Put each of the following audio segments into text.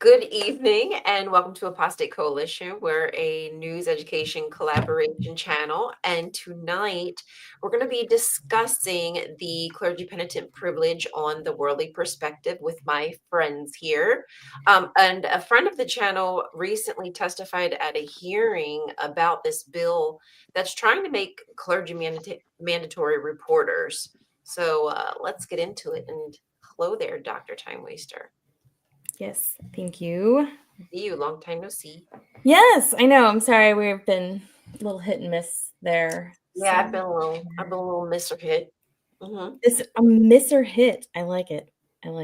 Good evening and welcome to Apostate Coalition. We're a news education collaboration channel. And tonight we're going to be discussing the clergy penitent privilege on the worldly perspective with my friends here. And a friend of the channel recently testified at a hearing about this bill that's trying to make clergy mandatory reporters. So let's get into it. And hello there, Dr. Time Waster. Yes, thank you. See you, long time no see. Yes, I know. I'm sorry, we've been a little hit and miss there. Yeah, I've been a little Mr. Hit. Mm-hmm. It's a miss or hit. I like it. How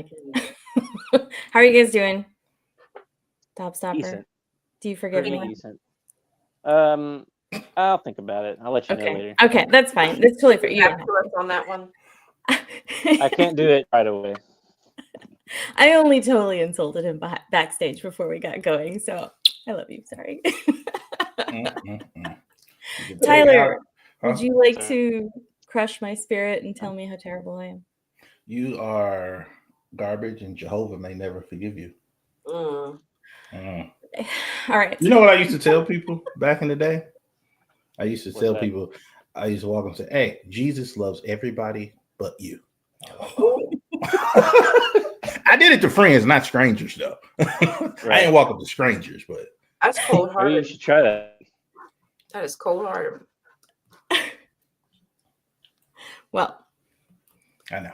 are you guys doing? Top stopper. Decent. Do you forgive Pretty me? decent. I'll think about it. I'll let you know later. Okay, that's fine. That's totally fair. You Back to us on that one. I can't do it right away. I only totally insulted him backstage before we got going, so I love you. Sorry. Tyler, would you like to crush my spirit and tell me how terrible I am? You are garbage, and Jehovah may never forgive you. All right. You know what I used to tell people back in the day? I used to tell people, I used to walk up and say, "Hey, Jesus loves everybody but you." I did it to friends, not strangers, though. Right. I didn't walk up to strangers, but that's cold-hearted. You should try that. That is cold-hearted. Well, I know.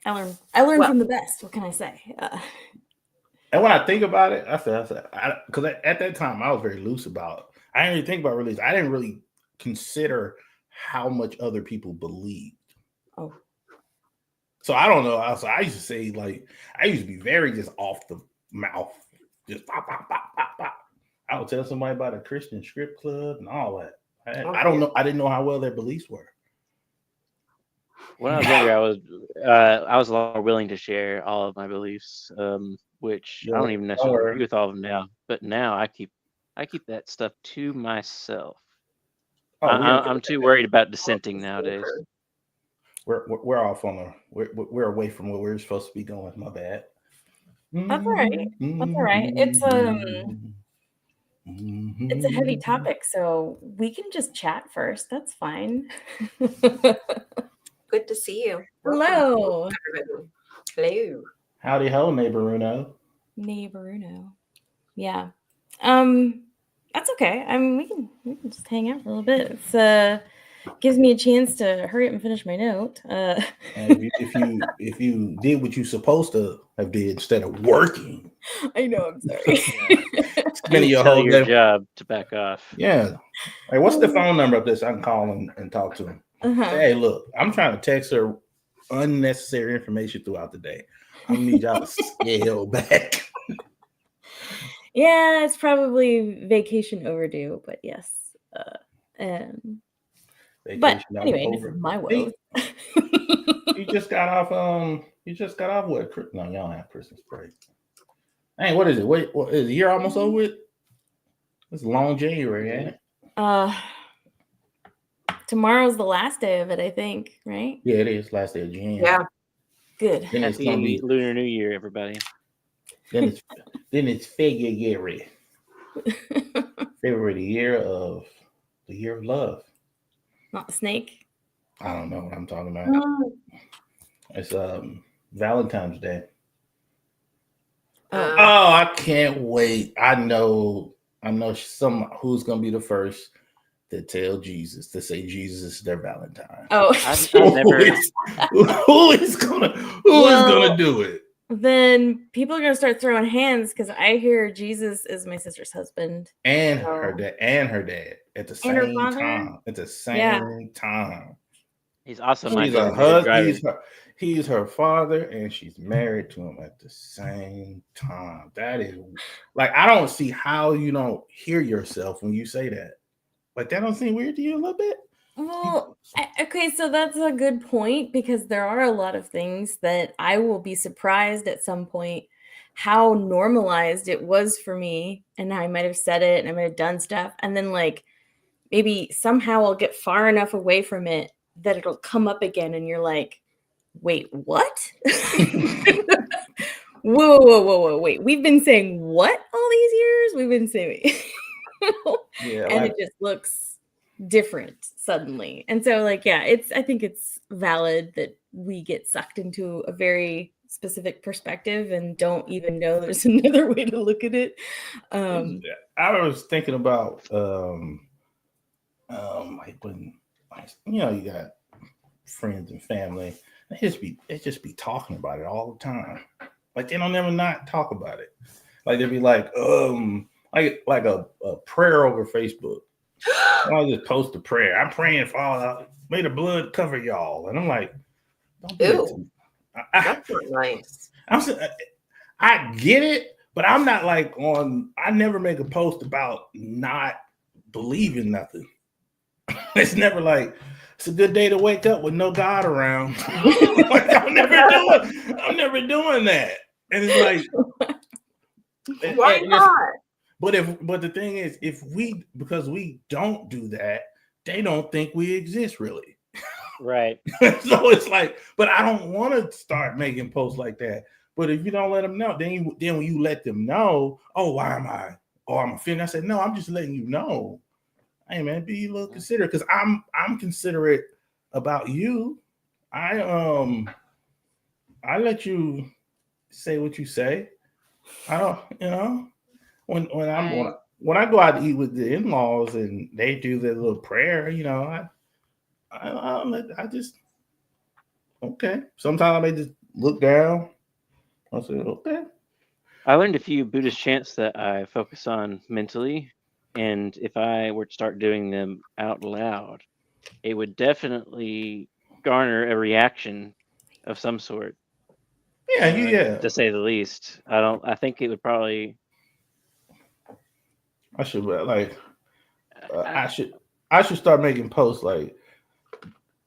I learned from the best. What can I say? And when I think about it, I said, because at that time I was very loose about it. I didn't really think about religion. I didn't really consider how much other people believed. Oh. So I don't know. I used to say, I used to be very just off the mouth. Just pop, pop, pop, pop, pop. I would tell somebody about a Christian strip club and all that. I don't know. I didn't know how well their beliefs were. When I was younger, I was a lot more willing to share all of my beliefs, which I don't even necessarily agree with all of them now. But now I keep that stuff to myself. I'm too worried about dissenting nowadays. We're off on we're away from where we're supposed to be going. My bad. That's all right. That's all right. It's a heavy topic, so we can just chat first. That's fine. Good to see you. Hello. Hello. Howdy ho, neighboruno. Neighboruno. Yeah. That's okay. I mean, we can just hang out for a little bit. It's gives me a chance to hurry up and finish my note. And if you did what you supposed to have did instead of working. I know, I'm sorry. Spending your whole day job to back off. Yeah. Hey, what's the phone number up there so I can call and talk to him? Hey, look, I'm trying to text her unnecessary information throughout the day. I need y'all to scale back. Yeah, it's probably vacation overdue, but yes. But anyway, this is my world. You just got off. What? No, y'all don't have Christmas break. Hey, what is it? What is the year almost over with? It's long January, ain't it? Tomorrow's the last day of it, I think, right? Yeah, it is last day of January. Yeah. Good. Then it's gonna be Lunar New Year, everybody. Then it's February. February, the year of love. Not the snake. I don't know what I'm talking about. It's Valentine's Day. Oh, I can't wait. I know who's gonna be the first to tell Jesus to say Jesus is their Valentine. Oh, who is gonna do it? Then people are gonna start throwing hands because I hear Jesus is my sister's husband and her dad at the same time. At the same time. He's also my husband. He's her father, and she's married to him at the same time. That is I don't see how you don't hear yourself when you say that. That don't seem weird to you a little bit? Well, okay, so that's a good point because there are a lot of things that I will be surprised at some point how normalized it was for me, and I might have said it and I might have done stuff, and then maybe somehow I'll get far enough away from it that it'll come up again and you're like, wait, what? Whoa, wait. We've been saying what all these years? We've been saying Yeah, and it just looks different suddenly. And so like, yeah, I think it's valid that we get sucked into a very specific perspective and don't even know there's another way to look at it. I was thinking about like when you know, you got friends and family, they just be talking about it all the time. Like they don't ever not talk about it. Like they'd be like a prayer over Facebook. I'll just post a prayer. I'm praying for all. May the blood cover y'all. And I'm like, don't do that to me. That's not nice. I get it, but I'm not like on. I never make a post about not believing nothing. It's never like it's a good day to wake up with no God around. Like, I'm never doing that. And it's like, why not? But the thing is, because we don't do that, they don't think we exist really. Right. So it's like, but I don't want to start making posts like that. But if you don't let them know, then when you let them know, oh, why am I? Oh, I'm offended. I said, no, I'm just letting you know. Hey man, be a little considerate because I'm considerate about you. I let you say what you say. I don't, you know, when I go out to eat with the in-laws and they do their little prayer, you know, I just okay. Sometimes I may just look down. I say, okay. I learned a few Buddhist chants that I focus on mentally, and if I were to start doing them out loud, it would definitely garner a reaction of some sort. Yeah. To say the least. I think it would probably. I should like. I should start making posts like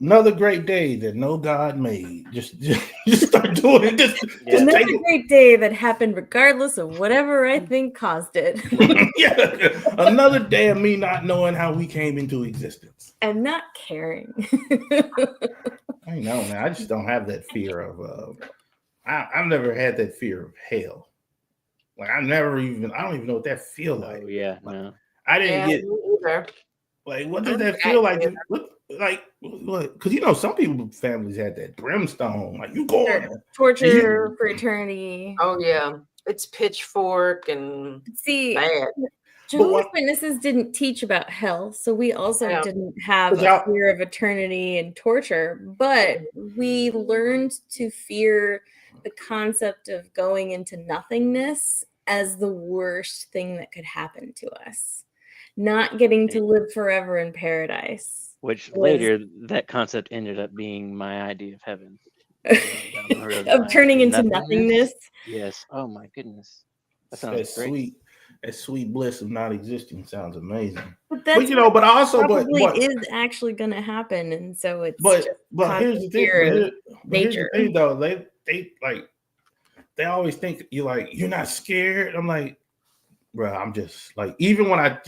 another great day that no God made. Just start doing it. Just another great day that happened regardless of whatever I think caused it. Yeah, another day of me not knowing how we came into existence and not caring. I know, man. I just don't have that fear of. I've never had that fear of hell. Like I don't even know what that feel like. Oh yeah, like, no. I didn't get either. Like what does that feel like? What? Because you know some people's families had that brimstone. Like you going torture for eternity. Oh yeah, it's pitchfork and see. bad. Jehovah's Witnesses didn't teach about hell, so we also didn't have a fear of eternity and torture, but we learned to fear the concept of going into nothingness as the worst thing that could happen to us. Not getting to live forever in paradise. Which later, that concept ended up being my idea of heaven. Of turning into nothingness. Yes. Oh my goodness. That sounds great. Sweet. That sweet bliss of not existing sounds amazing. But that's probably is actually going to happen, and so it's but here's the thing. Here's the thing, though. They always think you're not scared. I'm like, bro, I'm just like, even when I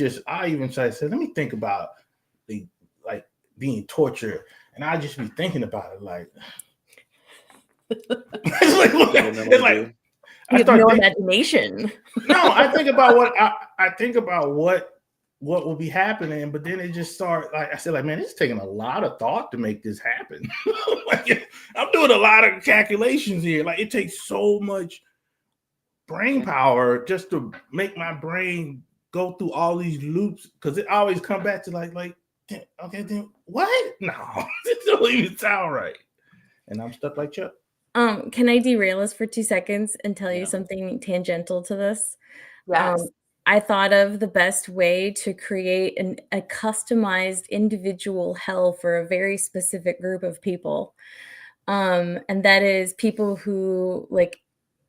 even try to say, let me think about the being tortured, and I just be thinking about it like. it's like you have no imagination. No, I think about what will be happening, but then it just start like I said, like man, it's taking a lot of thought to make this happen. Like, I'm doing a lot of calculations here. Like it takes so much brain power just to make my brain go through all these loops because it always come back to like okay, then what? No, it don't even sound right, and I'm stuck like Chuck. Can I derail us for 2 seconds and tell you something tangential to this? Yes. I thought of the best way to create a customized individual hell for a very specific group of people. And that is people who like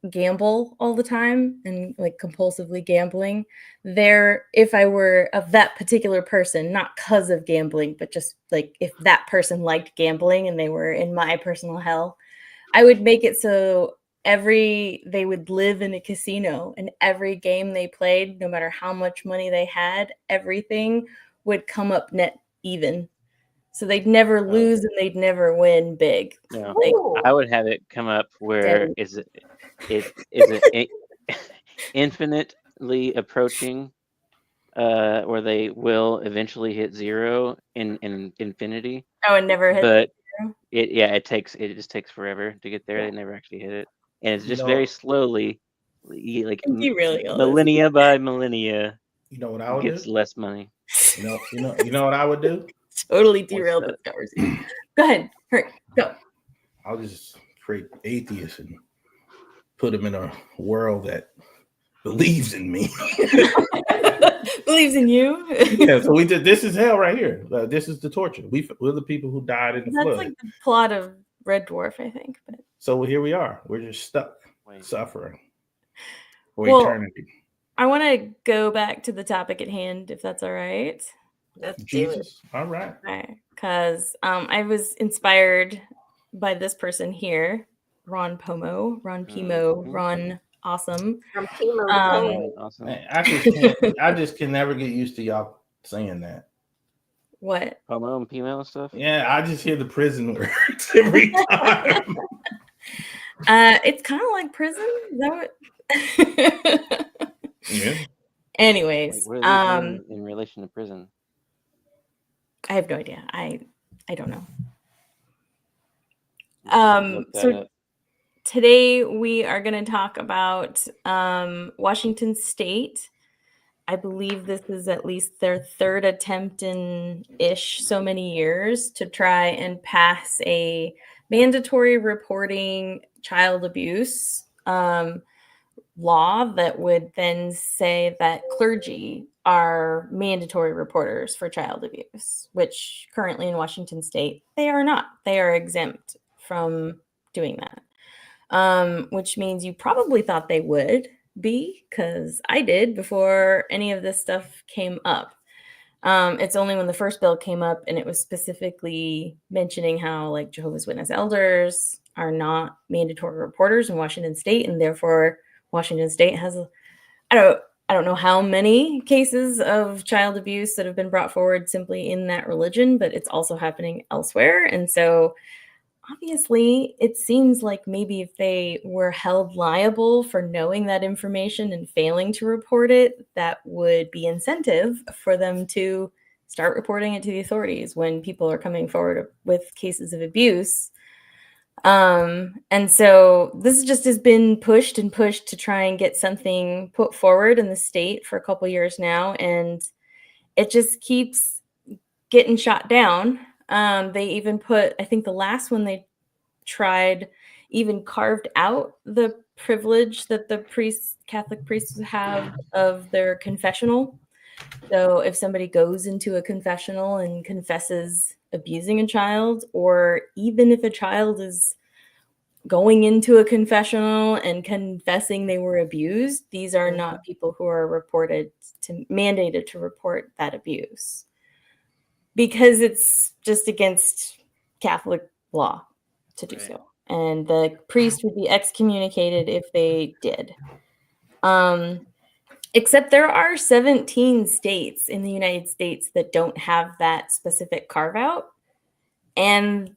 gamble all the time and like compulsively gambling. If I were of that particular person, not because of gambling, but just like if that person liked gambling and they were in my personal hell, I would make it so they would live in a casino, and every game they played, no matter how much money they had, everything would come up net even. So they'd never lose and they'd never win big. No, Like, I would have it come up where Debbie. is it infinitely approaching, where they will eventually hit zero in infinity, Oh, and never hit but zero? it just takes forever to get there. Yeah. They never actually hit it, and it's You just know, very slowly, like Derailing all this. millennia by millennia, you know what I would gets do? less money. You know what I would do? Totally What's derailed that? this conversation. Go ahead, hurry, go. I'll just create atheists and put them in a world that believes in me. Believes in you. Yeah, so we did. This is hell right here. This is the torture. We're the people who died in the That's flood. like the plot of Red Dwarf, I think. But So here we are. We're just stuck, suffering for well, eternity. I want to go back to the topic at hand, if that's all right. Let's do it. Jesus. All right. Okay, because I was inspired by this person here, Ron Pimo, Ron Awesome. From Pimo to Poe. Awesome. Man, I just can never get used to y'all saying that. What? Homo and Pimo and stuff? Yeah, I just hear the prison words every time. It's kind of like prison. Is that what? Yeah. Anyways, Like, what does this mean in relation to prison? I have no idea. I don't know. Look that So up. today we are going to talk about Washington State. I believe this is at least their third attempt in so many years to try and pass a mandatory reporting child abuse law that would then say that clergy are mandatory reporters for child abuse, which currently in Washington State, they are not. They are exempt from doing that, which means you probably thought they would be, because I did before any of this stuff came up. It's only when the first bill came up and it was specifically mentioning how like Jehovah's Witness elders are not mandatory reporters in Washington State, and therefore Washington State has I don't know how many cases of child abuse that have been brought forward simply in that religion, but it's also happening elsewhere. And so obviously, it seems like maybe if they were held liable for knowing that information and failing to report it, that would be incentive for them to start reporting it to the authorities when people are coming forward with cases of abuse. And so this just has been pushed and pushed to try and get something put forward in the state for a couple years now, and it just keeps getting shot down. They even put, I think the last one they tried even carved out the privilege that the Catholic priests have of their confessional. So if somebody goes into a confessional and confesses abusing a child, or even if a child is going into a confessional and confessing they were abused, these are not people who are mandated to report that abuse, because it's just against Catholic law to do so. And the priest would be excommunicated if they did. Except there are 17 states in the United States that don't have that specific carve out, and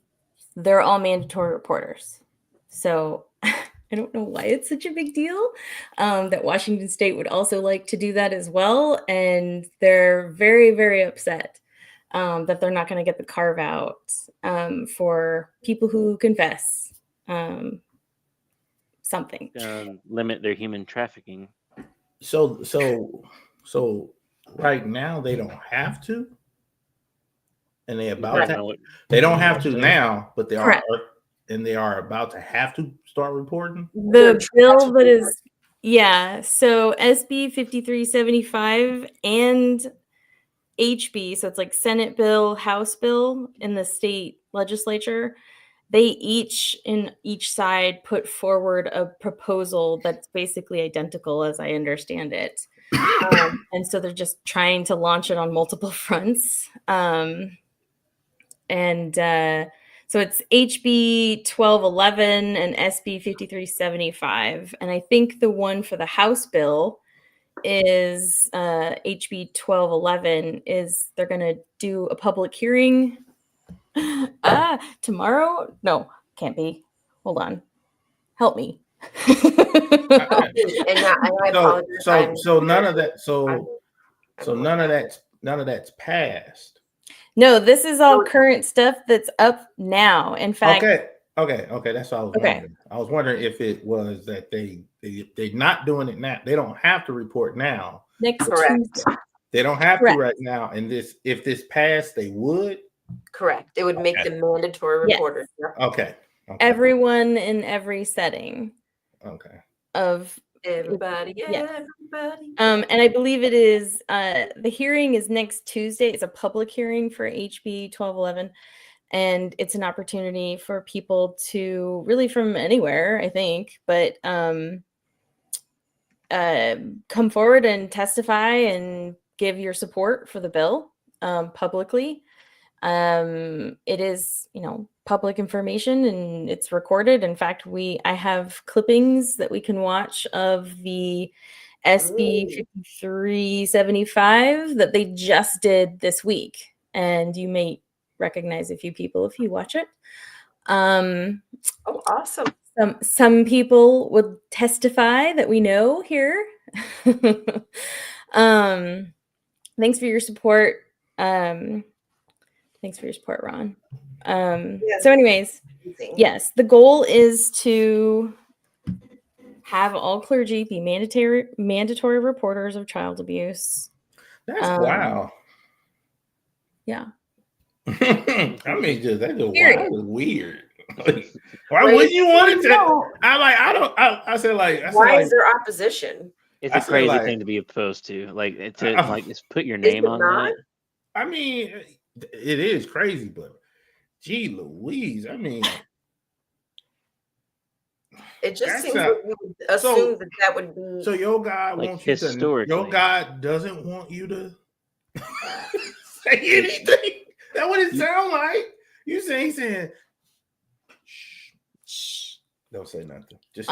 they're all mandatory reporters. So I don't know why it's such a big deal that Washington State would also like to do that as well. And they're very, very upset that they're not going to get the carve out for people who confess something. Limit their human trafficking. So right now they don't have to, and they don't have to now, but they Correct. are, and they are about to have to start reporting. The bill that is, so SB 5375 and HB, so it's like Senate bill, House bill in the state legislature, they each side put forward a proposal that's basically identical as I understand it. And so they're just trying to launch it on multiple fronts. So it's HB 1211 and SB 5375. And I think the one for the House bill is HB 1211 is they're going to do a public hearing Tomorrow? No, can't be. Hold on. Help me. And I apologize. So none of that. I'm None of that's passed. No, this is all current stuff that's up now. In fact, okay. That's what I was wondering. I was wondering if it was that they're not doing it now. They don't have to report now. Next Correct. Tuesday. They don't have to right now. And if this passed, they would. Correct. It would make them mandatory Yes. reporters. Okay. Everyone in every setting. Okay. Of everybody. And I believe it is the hearing is next Tuesday. It's a public hearing for HB 1211. And it's an opportunity for people to really from anywhere, I think, but come forward and testify and give your support for the bill publicly. It is, public information and it's recorded. In fact, I have clippings that we can watch of the SB 5375 that they just did this week. And you may recognize a few people if you watch it. Oh, awesome. Some people would testify that we know here. Thanks for your support. Thanks for your support, Ron. So anyways, yes, the goal is to have all clergy be mandatory reporters of child abuse. That's wow. Yeah. I mean, that's weird. Why wouldn't you want it to? I said why is there opposition? It's a crazy thing to be opposed to. Just put your name on that. I mean, it is crazy, but gee Louise, I mean, it just seems like we would assume that would be. So your God wants you to. Your God doesn't want you to say anything. That's what it sounds like. He's saying, shh, don't say nothing. Just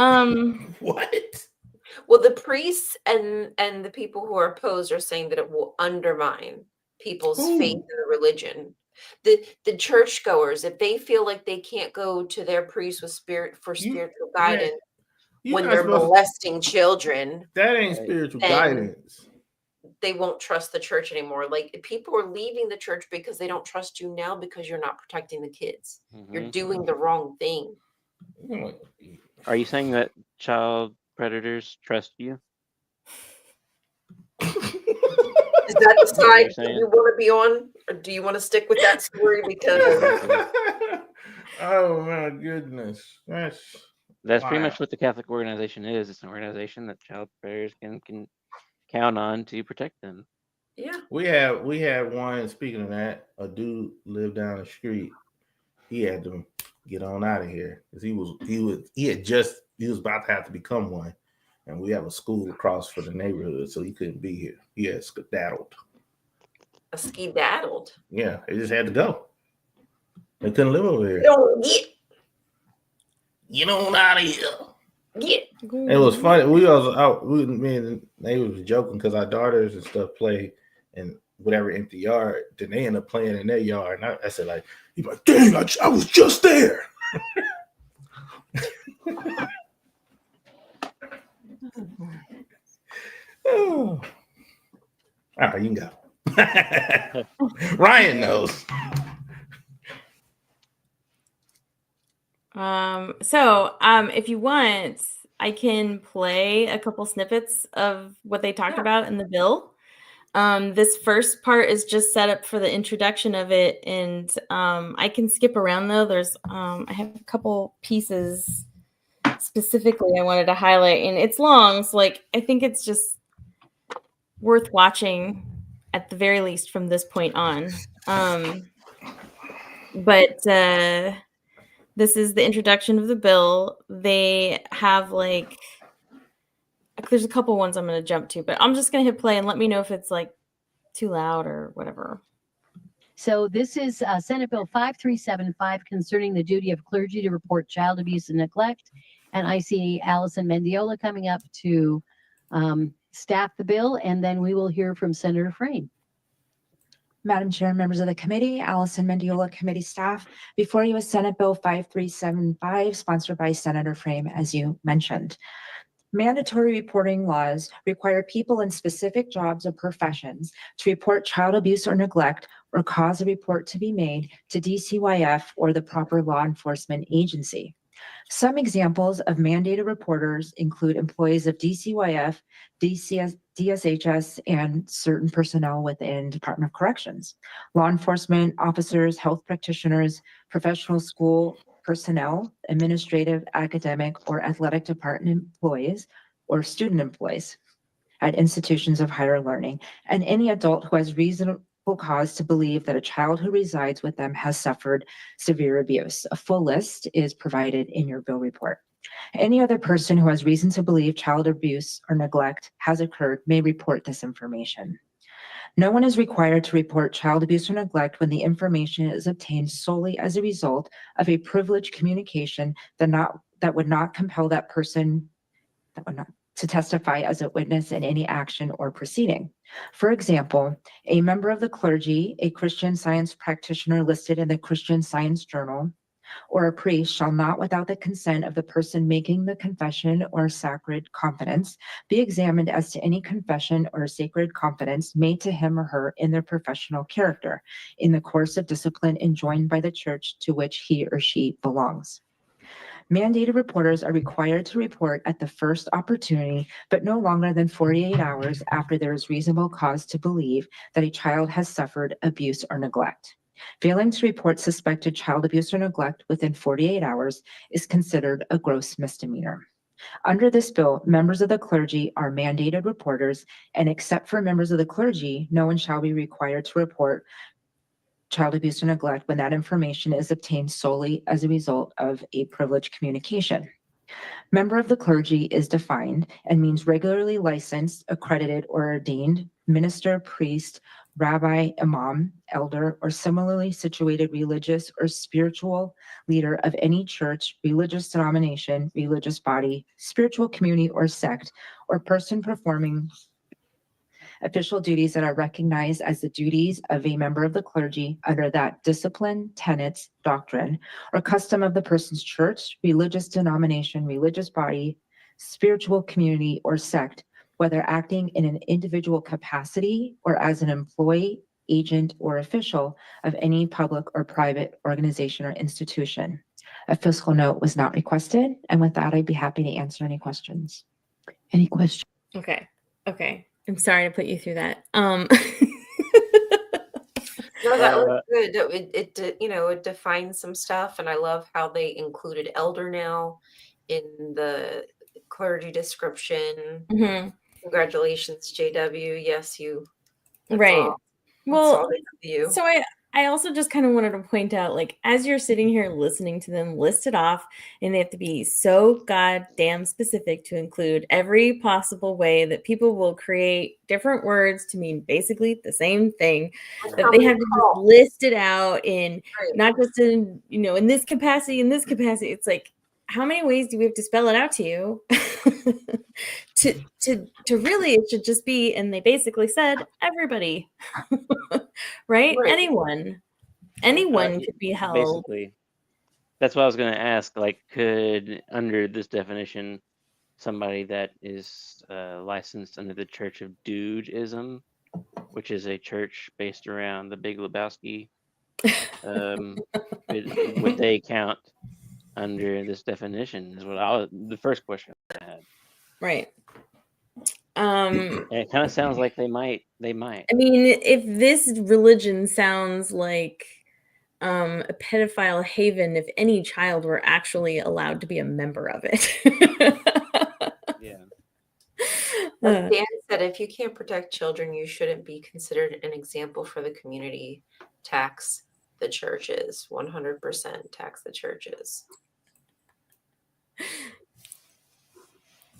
what? Well, the priests and the people who are opposed are saying that it will undermine people's faith in the religion. The churchgoers, if they feel like they can't go to their priest for spiritual guidance when they're molesting children, that ain't spiritual guidance. They won't trust the church anymore. Like people are leaving the church because they don't trust you now because you're not protecting the kids. Mm-hmm. You're doing the wrong thing. Are you saying that child predators trust you? Is that the side you want to be on, or do you want to stick with that story? Because oh my goodness, that's pretty much what the Catholic organization is. It's an organization that child predators can count on to protect them. Yeah, we had one. Speaking of that, a dude lived down the street. He had to get on out of here because he was about to have to become one. And we have a school across for the neighborhood, so he couldn't be here. He had skedaddled. A skedaddled? Yeah, they just had to go. They couldn't live over here. Get on out of here. Get. It was funny. We was out. Me and they was joking because our daughters and stuff play in whatever empty yard. Then they end up playing in their yard. And I said, he's like, dang, I was just there. Oh. All right, you can go. Ryan knows. If you want, I can play a couple snippets of what they talked about in the bill. This first part is just set up for the introduction of it, and I can skip around though. There's I have a couple pieces specifically I wanted to highlight, and it's long, so I think it's just worth watching at the very least from this point on. But this is the introduction of the bill. They have there's a couple ones I'm going to jump to, but I'm just going to hit play and let me know if it's too loud or whatever. So this is Senate Bill 5375 concerning the duty of clergy to report child abuse and neglect. And I see Allison Mendiola coming up to staff the bill, and then we will hear from Senator Frame. Madam Chair, members of the committee, Allison Mendiola, committee staff. Before you is Senate Bill 5375, sponsored by Senator Frame, as you mentioned. Mandatory reporting laws require people in specific jobs or professions to report child abuse or neglect or cause a report to be made to DCYF or the proper law enforcement agency. Some examples of mandated reporters include employees of DCYF, DSHS, and certain personnel within Department of Corrections, law enforcement officers, health practitioners, professional school personnel, administrative, academic, or athletic department employees, or student employees at institutions of higher learning, and any adult who has reasonable cause to believe that a child who resides with them has suffered severe abuse. A full list is provided in your bill report. Any other person who has reason to believe child abuse or neglect has occurred may report this information. No one is required to report child abuse or neglect when the information is obtained solely as a result of a privileged communication that would not compel that person to testify as a witness in any action or proceeding. For example, a member of the clergy, a Christian Science practitioner listed in the Christian Science Journal, or a priest shall not, without the consent of the person making the confession or sacred confidence, be examined as to any confession or sacred confidence made to him or her in their professional character, in the course of discipline enjoined by the church to which he or she belongs. Mandated reporters are required to report at the first opportunity, but no longer than 48 hours after there is reasonable cause to believe that a child has suffered abuse or neglect. Failing to report suspected child abuse or neglect within 48 hours is considered a gross misdemeanor. Under this bill, members of the clergy are mandated reporters, and except for members of the clergy, no one shall be required to report child abuse or neglect when that information is obtained solely as a result of a privileged communication. Member of the clergy is defined and means regularly licensed, accredited, or ordained minister, priest, rabbi, imam, elder, or similarly situated religious or spiritual leader of any church, religious denomination, religious body, spiritual community, or sect, or person performing official duties that are recognized as the duties of a member of the clergy under that discipline, tenets, doctrine, or custom of the person's church, religious denomination, religious body, spiritual community, or sect, whether acting in an individual capacity or as an employee, agent, or official of any public or private organization or institution. A fiscal note was not requested, and with that, I'd be happy to answer any questions. Any questions? Okay. I'm sorry to put you through that. No, that was good. It defines some stuff, and I love how they included elder now in the clergy description. Mhm. Congratulations, JW. Yes, you. Right. Well, you. so I also just kind of wanted to point out, like, as you're sitting here listening to them list it off, and they have to be so goddamn specific to include every possible way that people will create different words to mean basically the same thing, that they have to just list it out in not just in, in this capacity, It's like, how many ways do we have to spell it out to you? to really, it should just be, and they basically said everybody. right? Anyone could be held. Basically, that's what I was going to ask. Like, could, under this definition, somebody that is licensed under the Church of Dudeism, which is a church based around the Big Lebowski, would they count under this definition? Is what the first question I had. Right. And it kind of sounds like they might. I mean, if this religion sounds like a pedophile haven, if any child were actually allowed to be a member of it. Yeah. As Dan said, if you can't protect children, you shouldn't be considered an example for the community. Tax the churches, 100% tax the churches.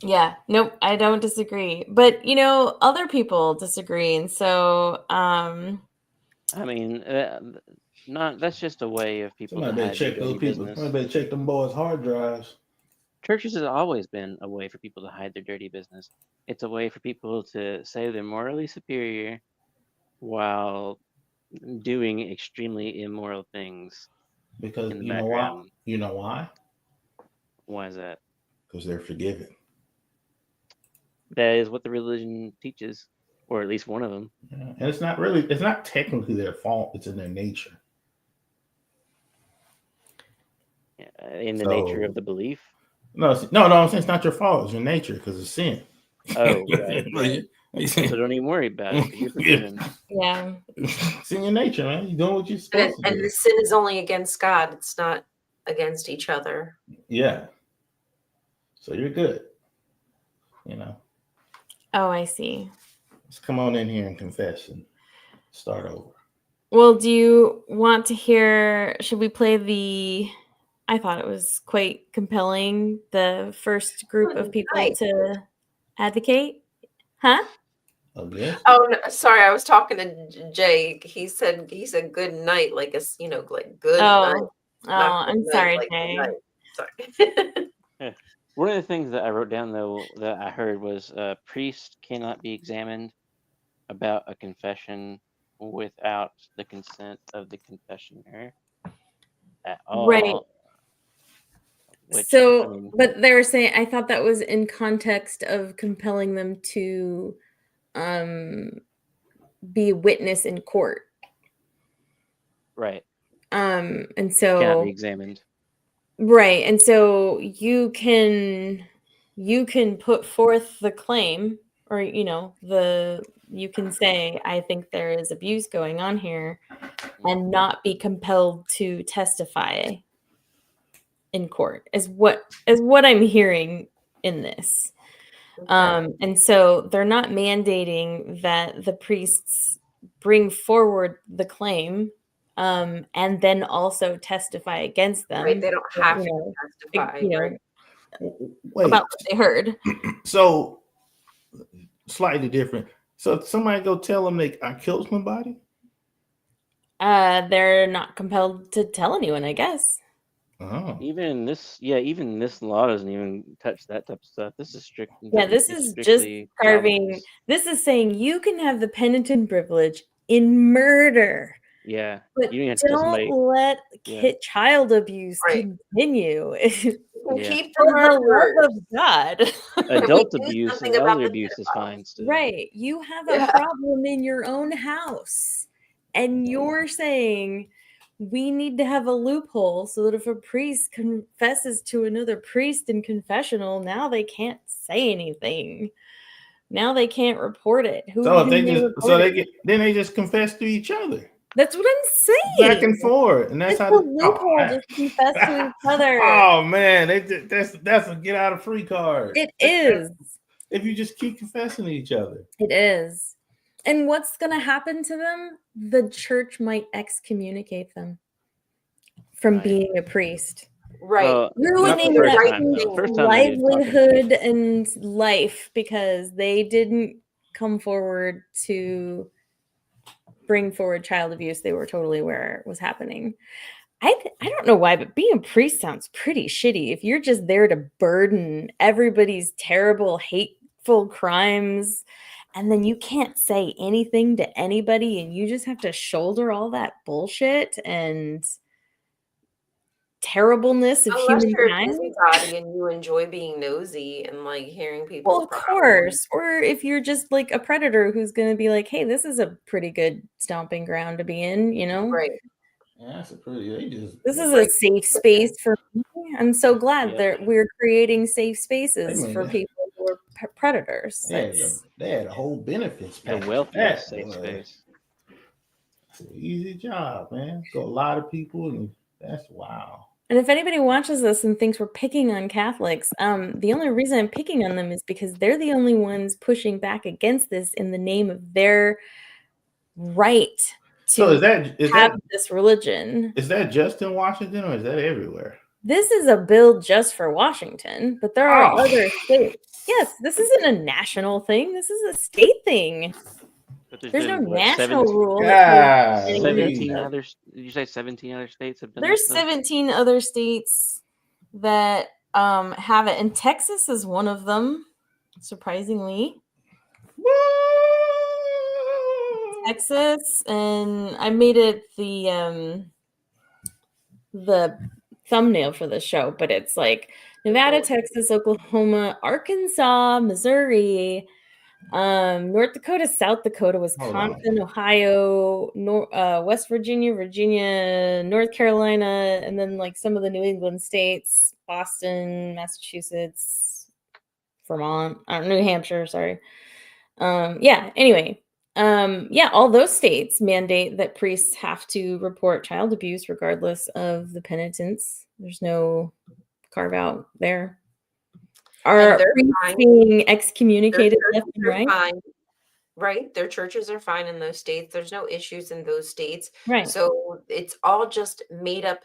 Yeah, nope, I don't disagree. But, other people disagree. And so, I mean, that's just a way of people to hide their dirty business. I better check them boys' hard drives. Churches has always been a way for people to hide their dirty business. It's a way for people to say they're morally superior while doing extremely immoral things Because in the you know why? background. You know why? Why is that? Because they're forgiven. That is what the religion teaches, or at least one of them. Yeah. And it's not technically their fault. It's in their nature. In the nature of the belief. No, I'm saying it's not your fault. It's your nature because it's sin. Oh, right. So don't even worry about it because you're forgiven. Yeah. It's in your nature, man. You're doing what you're supposed to do. And the sin is only against God. It's not against each other. Yeah. So you're good. You know. Oh, I see. Let's come on in here and confess and start over. Well, do you want to hear? Should we play the? I thought it was quite compelling. The first group of people Night. to advocate, huh? Against it? Oh, no, sorry, I was talking to Jay. He said good night, like like good night. Oh, Not good I'm night, sorry, like good Jay. night. Sorry. One of the things that I wrote down though that I heard was a priest cannot be examined about a confession without the consent of the confessioner at all. Right. Which, So, I mean, but they were saying, I thought that was in context of compelling them to be a witness in court. right. And so Cannot be examined. right. And so you can put forth the claim, or you can say, I think there is abuse going on here, and not be compelled to testify in court is what I'm hearing in this. And so they're not mandating that the priests bring forward the claim and then also testify against them. Right, they don't have to testify. Right. Wait. About what they heard. So slightly different. So if somebody go tell them I killed somebody? They're not compelled to tell anyone, I guess. Oh. Even this law doesn't even touch that type of stuff. This is strict. Yeah, this is just carving. This is saying you can have the penitent privilege in murder. Yeah, but you have to tell somebody, let child abuse continue. Keep For the love of God. Adult abuse and elder abuse is fine still. Right. You have a problem in your own house, and you're saying we need to have a loophole so that if a priest confesses to another priest in confessional, now they can't say anything. Now they can't report it. Then they just confess to each other. That's what I'm saying. Back and forth, and that's how the loophole. Just confess to each other. Oh man, that's a get out of free card. It is. If you just keep confessing to each other. It is. And what's going to happen to them? The church might excommunicate them from being a priest. Right. Ruining their livelihood and life because they didn't come forward to bring forward child abuse. They were totally aware it was happening. I don't know why, but being a priest sounds pretty shitty. If you're just there to burden everybody's terrible, hateful crimes, and then you can't say anything to anybody, and you just have to shoulder all that bullshit and terribleness of Unless humankind. you're a busybody and you enjoy being nosy and like hearing people. Well, of course. Or if you're just like a predator who's going to be like, hey, this is a pretty good stomping ground to be in, Right. Yeah, that's this is a safe space for me. I'm so glad that we're creating safe spaces for people who are predators. They had a whole benefits package. A welfare safe space. It's an easy job, man. So a lot of people, and that's wow. And if anybody watches this and thinks we're picking on Catholics, the only reason I'm picking on them is because they're the only ones pushing back against this in the name of their right to have this religion. Is that just in Washington or is that everywhere? This is a bill just for Washington, but there are other states. Yes, this isn't a national thing. This is a state thing. There's no national rule. 17 others. Did you say 17 other states have done There's 17 other states that have it, and Texas is one of them, surprisingly. Texas, and I made it the thumbnail for the show, but it's like Nevada, Texas, Oklahoma, Arkansas, Missouri, North Dakota, South Dakota, Wisconsin, Ohio, West Virginia, North Carolina, and then like some of the New England states, Boston, Massachusetts, Vermont, New Hampshire, sorry. Anyway, all those states mandate that priests have to report child abuse regardless of the penitence. There's no carve out there. Are priests being excommunicated left and right? Fine. Right? Their churches are fine in those states. There's no issues in those states. Right. So it's all just made up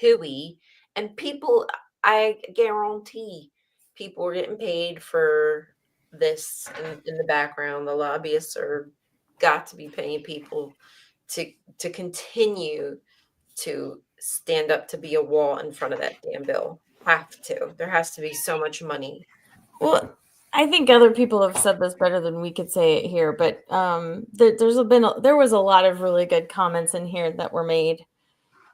hooey. And people, I guarantee, people are getting paid for this in the background. The lobbyists are got to be paying people to continue to stand up to be a wall in front of that damn bill. Have to. There has to be so much money. Well, I think other people have said this better than we could say it here, but there was a lot of really good comments in here that were made.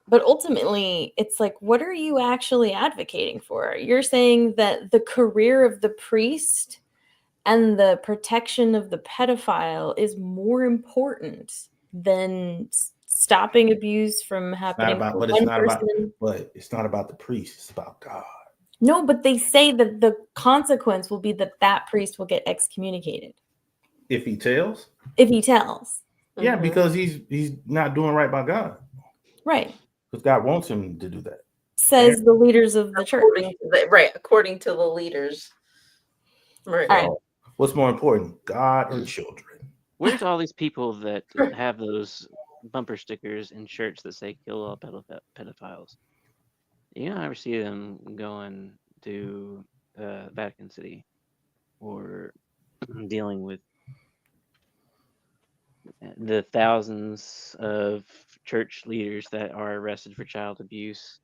But ultimately, it's like, what are you actually advocating for? You're saying that the career of the priest and the protection of the pedophile is more important than stopping abuse from happening. It's not about the priest. It's about God. No, but they say that the consequence will be that priest will get excommunicated. If he tells? If he tells. Yeah, because he's not doing right by God. Right. Because God wants him to do that. Says the leaders of the church. According to the leaders. Right. All right. What's more important, God or children? Where's all these people that have those bumper stickers in church that say kill all pedophiles? You don't ever see them going to Vatican City or dealing with the thousands of church leaders that are arrested for child abuse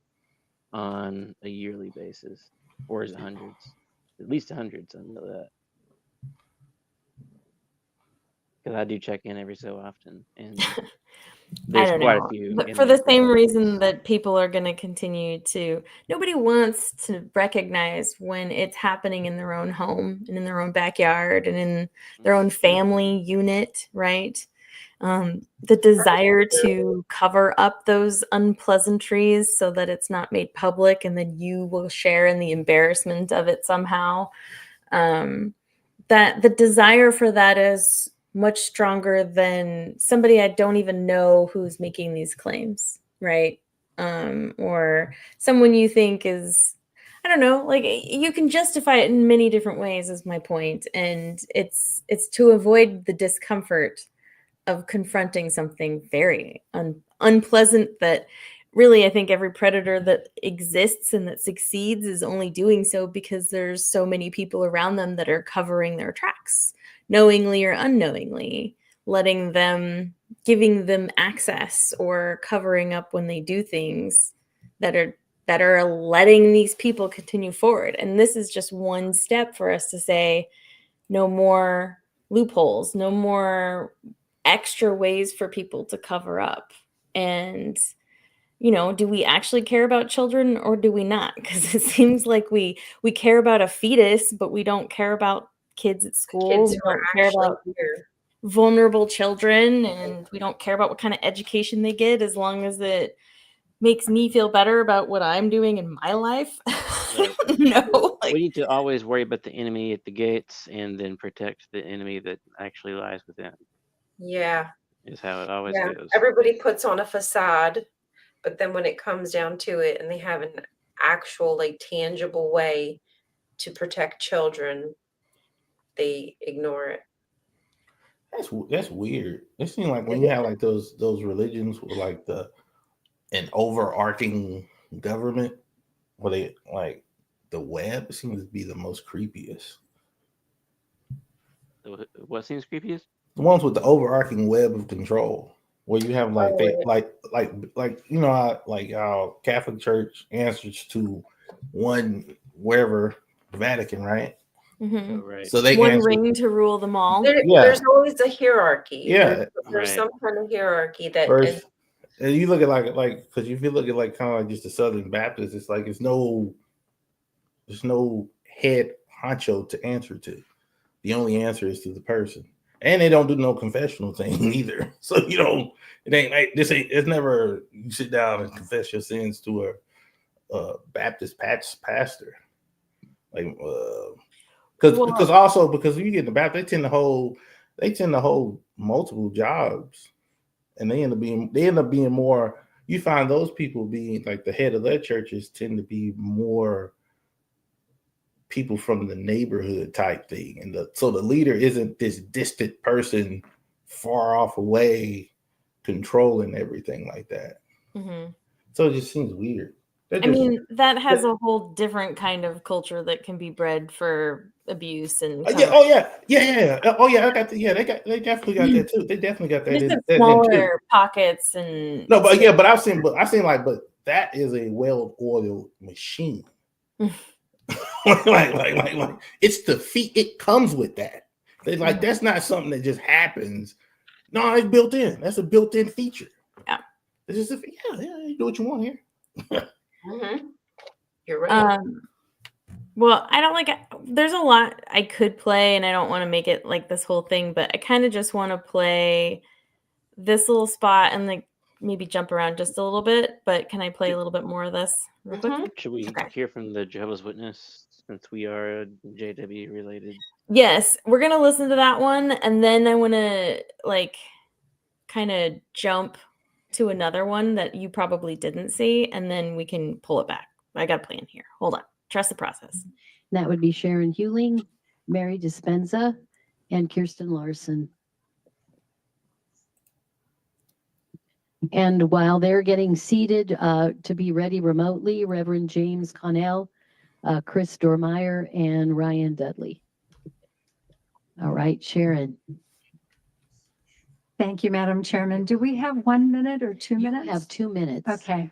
on a yearly basis, or is it hundreds? At least hundreds, I know that. Because I do check in every so often, and there's quite a few. But for the same reason that people are going to continue to, nobody wants to recognize when it's happening in their own home and in their own backyard and in their own family unit, right? The desire to cover up those unpleasantries so that it's not made public and then you will share in the embarrassment of it somehow. That the desire for that is much stronger than somebody I don't even know who's making these claims, right? Or someone you think is, I don't know, like you can justify it in many different ways is my point. And it's to avoid the discomfort of confronting something very unpleasant that really I think every predator that exists and that succeeds is only doing so because there's so many people around them that are covering their tracks, knowingly or unknowingly, giving them access or covering up when they do things that are letting these people continue forward. And this is just one step for us to say, no more loopholes, no more extra ways for people to cover up. And do we actually care about children or do we not? Because it seems like we care about a fetus, but we don't care about kids at school. We don't care about vulnerable children, and we don't care about what kind of education they get as long as it makes me feel better about what I'm doing in my life. No, we need to always worry about the enemy at the gates and then protect the enemy that actually lies within. Yeah. Is how it always goes. Everybody puts on a facade, but then when it comes down to it and they have an actual, tangible way to protect children, they ignore it. That's weird. It seems like when you have those religions with an overarching government, where they the web seems to be the most creepiest. What seems creepiest? The ones with the overarching web of control, where you have how Catholic Church answers to one wherever Vatican, right? Mhm. Oh, right. So they One answer. ring to rule them all. Yeah. There's always a hierarchy. Yeah. There's Right. some kind of hierarchy that, and First, and you look at like because if you look at like kind of like just the Southern Baptists, it's like there's no head honcho to answer to. The only answer is to the person, and they don't do no confessional thing either. So you don't. It ain't like this. It's never you sit down and confess your sins to a Baptist pastor. Like because Well, also because when you get in the Baptist, they tend to hold multiple jobs, and they end up being more. You find those people being like the head of their churches tend to be more people from the neighborhood type thing, and so the leader isn't this distant person far off away controlling everything like that. mhm. So it just seems weird. I mean, that has a whole different kind of culture that can be bred for abuse and yeah, oh yeah. Oh yeah, they definitely got that too. They definitely got that just in in that in too. smaller pockets and No, but I've seen but that is a well-oiled machine. like it's the feet. It comes with that. They like that's not something that just happens. No, it's built in. That's a built-in feature. Yeah. It's just you do what you want here. you're right. Well, I don't there's a lot I could play and I don't want to make it like this whole thing, but I kind of just want to play this little spot and like maybe jump around just a little bit, but can I play a little bit more of this real quick? Should we Okay. hear from the Jehovah's Witness since we are JW related? Yes, we're going to listen to that one and then I want to like kind of jump to another one that you probably didn't see and then we can pull it back. I got a plan here. Hold on. Trust the process. That would be Sharon Hewling, Mary Dispenza, and Kirsten Larson. And while they're getting seated to be ready remotely, Reverend James Connell, Chris Dormeyer, and Ryan Dudley. All right, Sharon. Thank you, Madam Chairman. Do we have 1 minute or 2 minutes? You have 2 minutes. Okay.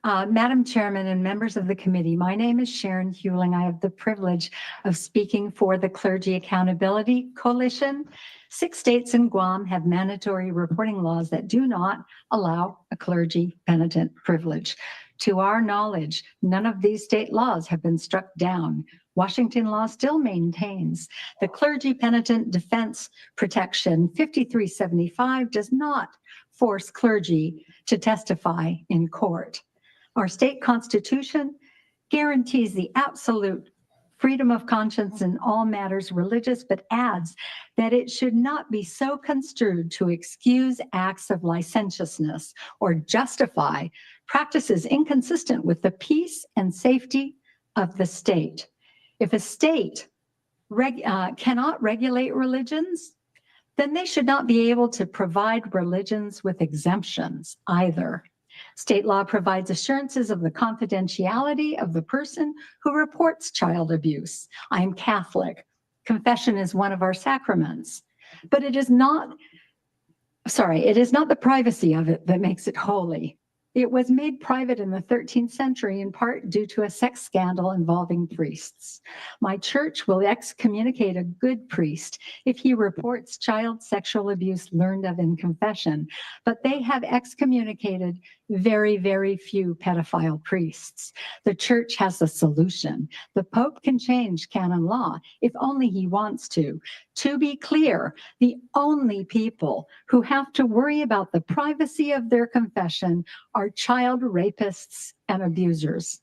Madam Chairman and members of the committee, my name is Sharon Hewling. I have the privilege of speaking for the Clergy Accountability Coalition. 6 states in Guam have mandatory reporting laws that do not allow a clergy penitent privilege. To our knowledge, none of these state laws have been struck down. Washington law still maintains the Clergy Penitent Defense Protection 5375 does not force clergy to testify in court. Our state constitution guarantees the absolute freedom of conscience in all matters religious, but adds that it should not be so construed to excuse acts of licentiousness or justify practices inconsistent with the peace and safety of the state. If a state cannot regulate religions, then they should not be able to provide religions with exemptions either. State law provides assurances of the confidentiality of the person who reports child abuse. I am Catholic. Confession is one of our sacraments, but it is not the privacy of it that makes it holy. It was made private in the 13th century in part due to a sex scandal involving priests. My church will excommunicate a good priest if he reports child sexual abuse learned of in confession, but they have excommunicated very, very few pedophile priests. The church has a solution. The Pope can change canon law if only he wants to. To be clear, the only people who have to worry about the privacy of their confession are child rapists and abusers.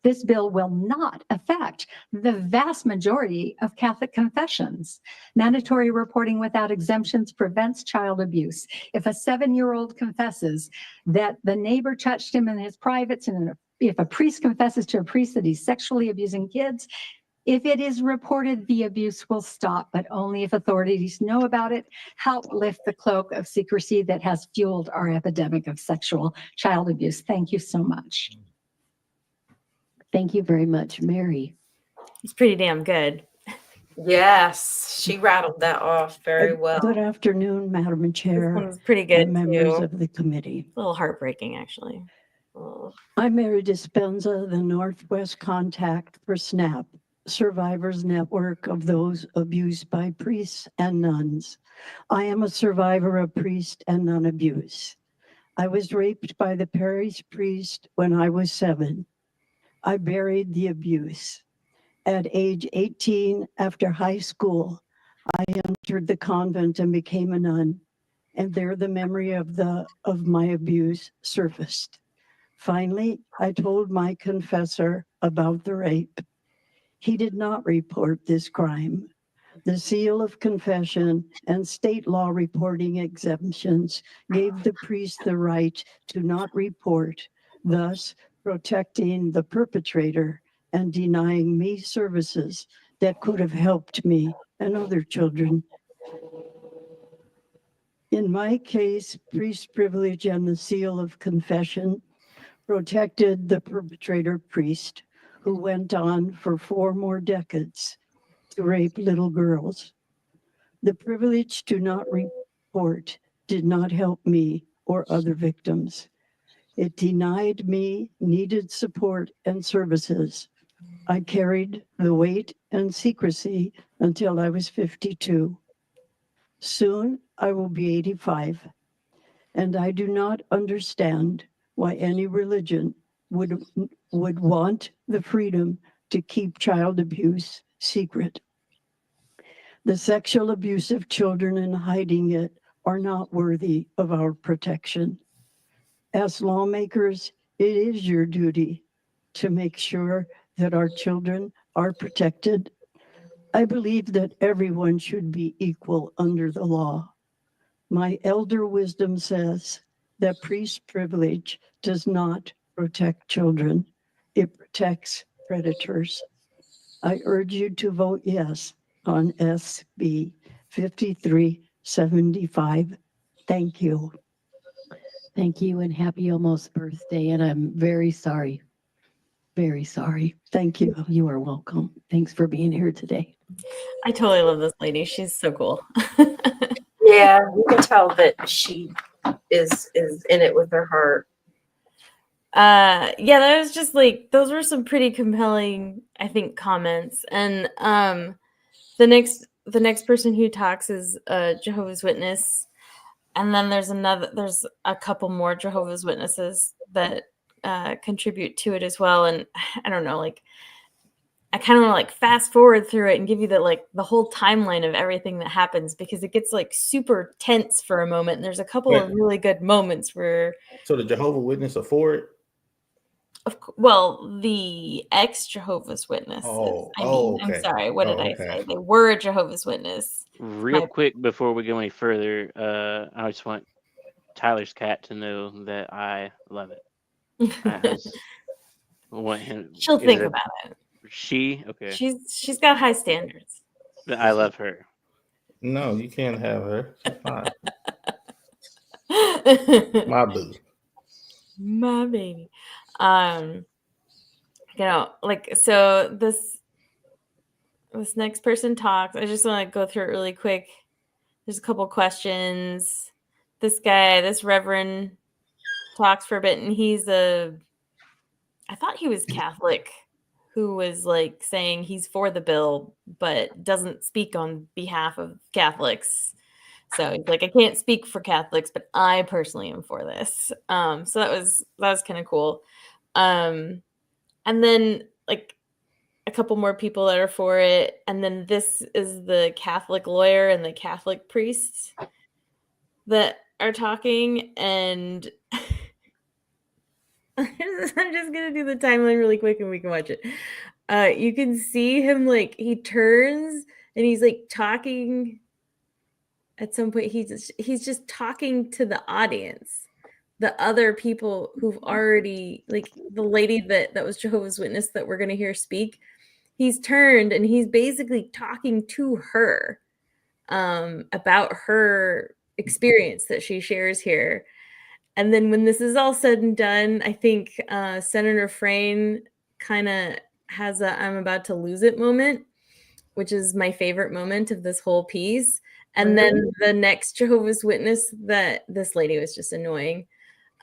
This bill will not affect the vast majority of Catholic confessions. Mandatory reporting without exemptions prevents child abuse. If a 7-year-old confesses that the neighbor touched him in his privates, and if a priest confesses to a priest that he's sexually abusing kids, if it is reported, the abuse will stop, but only if authorities know about it. Help lift the cloak of secrecy that has fueled our epidemic of sexual child abuse. Thank you so much. Thank you very much, Mary. It's pretty damn good. Yes, she rattled that off very well. Good afternoon, Madam This Chair one's pretty good and members too. of the committee. A little heartbreaking, actually. Oh, I'm Mary Dispenza, the Northwest contact for SNAP. Survivors Network of those abused by priests and nuns. I am a survivor of priest and nun abuse. I was raped by the parish priest when I was 7. I buried the abuse. At age 18, after high school, I entered the convent and became a nun, and there the memory of my abuse surfaced. Finally, I told my confessor about the rape. He did not report this crime. The seal of confession and state law reporting exemptions gave the priest the right to not report, thus protecting the perpetrator and denying me services that could have helped me and other children. In my case, priest privilege and the seal of confession protected the perpetrator priest, who went on for 4 more decades to rape little girls. The privilege to not report did not help me or other victims. It denied me needed support and services. I carried the weight and secrecy until I was 52. Soon I will be 85, and I do not understand why any religion would want the freedom to keep child abuse secret. The sexual abuse of children and hiding it are not worthy of our protection. As lawmakers, it is your duty to make sure that our children are protected. I believe that everyone should be equal under the law. My elder wisdom says that priest privilege does not protect children, it protects predators. I urge you to vote yes on SB 5375. Thank you. Thank you and happy almost birthday. And I'm very sorry. Very sorry. Thank you. You are welcome. Thanks for being here today. I totally love this lady. She's so cool. Yeah, you can tell that she is in it with her heart. Yeah, that was just like, those were some pretty compelling, I think, comments. And the next person who talks is a Jehovah's Witness, and then there's a couple more Jehovah's Witnesses that contribute to it as well. And I don't know, like, I kind of want to like fast forward through it and give you the whole timeline of everything that happens, because it gets like super tense for a moment. And there's a couple of really good moments where. So the Jehovah's Witness are for it? Well, the ex-Jehovah's Witnesses. Okay. I'm sorry. What did I okay. say? They were a Jehovah's Witness. Real quick before we go any further, I just want Tyler's cat to know that I love it. I just want him. She'll think about it. Okay. She's got high standards. I love her. No, you can't have her. She's fine. My boo. My baby. So this next person talks. I just want to go through it really quick. There's a couple questions. This Reverend talks for a bit, and I thought he was Catholic, who was like saying he's for the bill, but doesn't speak on behalf of Catholics. So he's like, I can't speak for Catholics, but I personally am for this. So that was kind of cool. And then like a couple more people that are for it. And then this is the Catholic lawyer and the Catholic priests that are talking. And I'm just going to do the timeline really quick and we can watch it. You can see him, like, he turns and he's like talking. At some point, he's just talking to the audience, the other people who've already, like the lady that was Jehovah's Witness that we're going to hear speak. He's turned and he's basically talking to her about her experience that she shares here. And then when this is all said and done, I think Senator Frayne kind of has a I'm about to lose it moment, which is my favorite moment of this whole piece. And then the next Jehovah's Witness, that this lady was just annoying.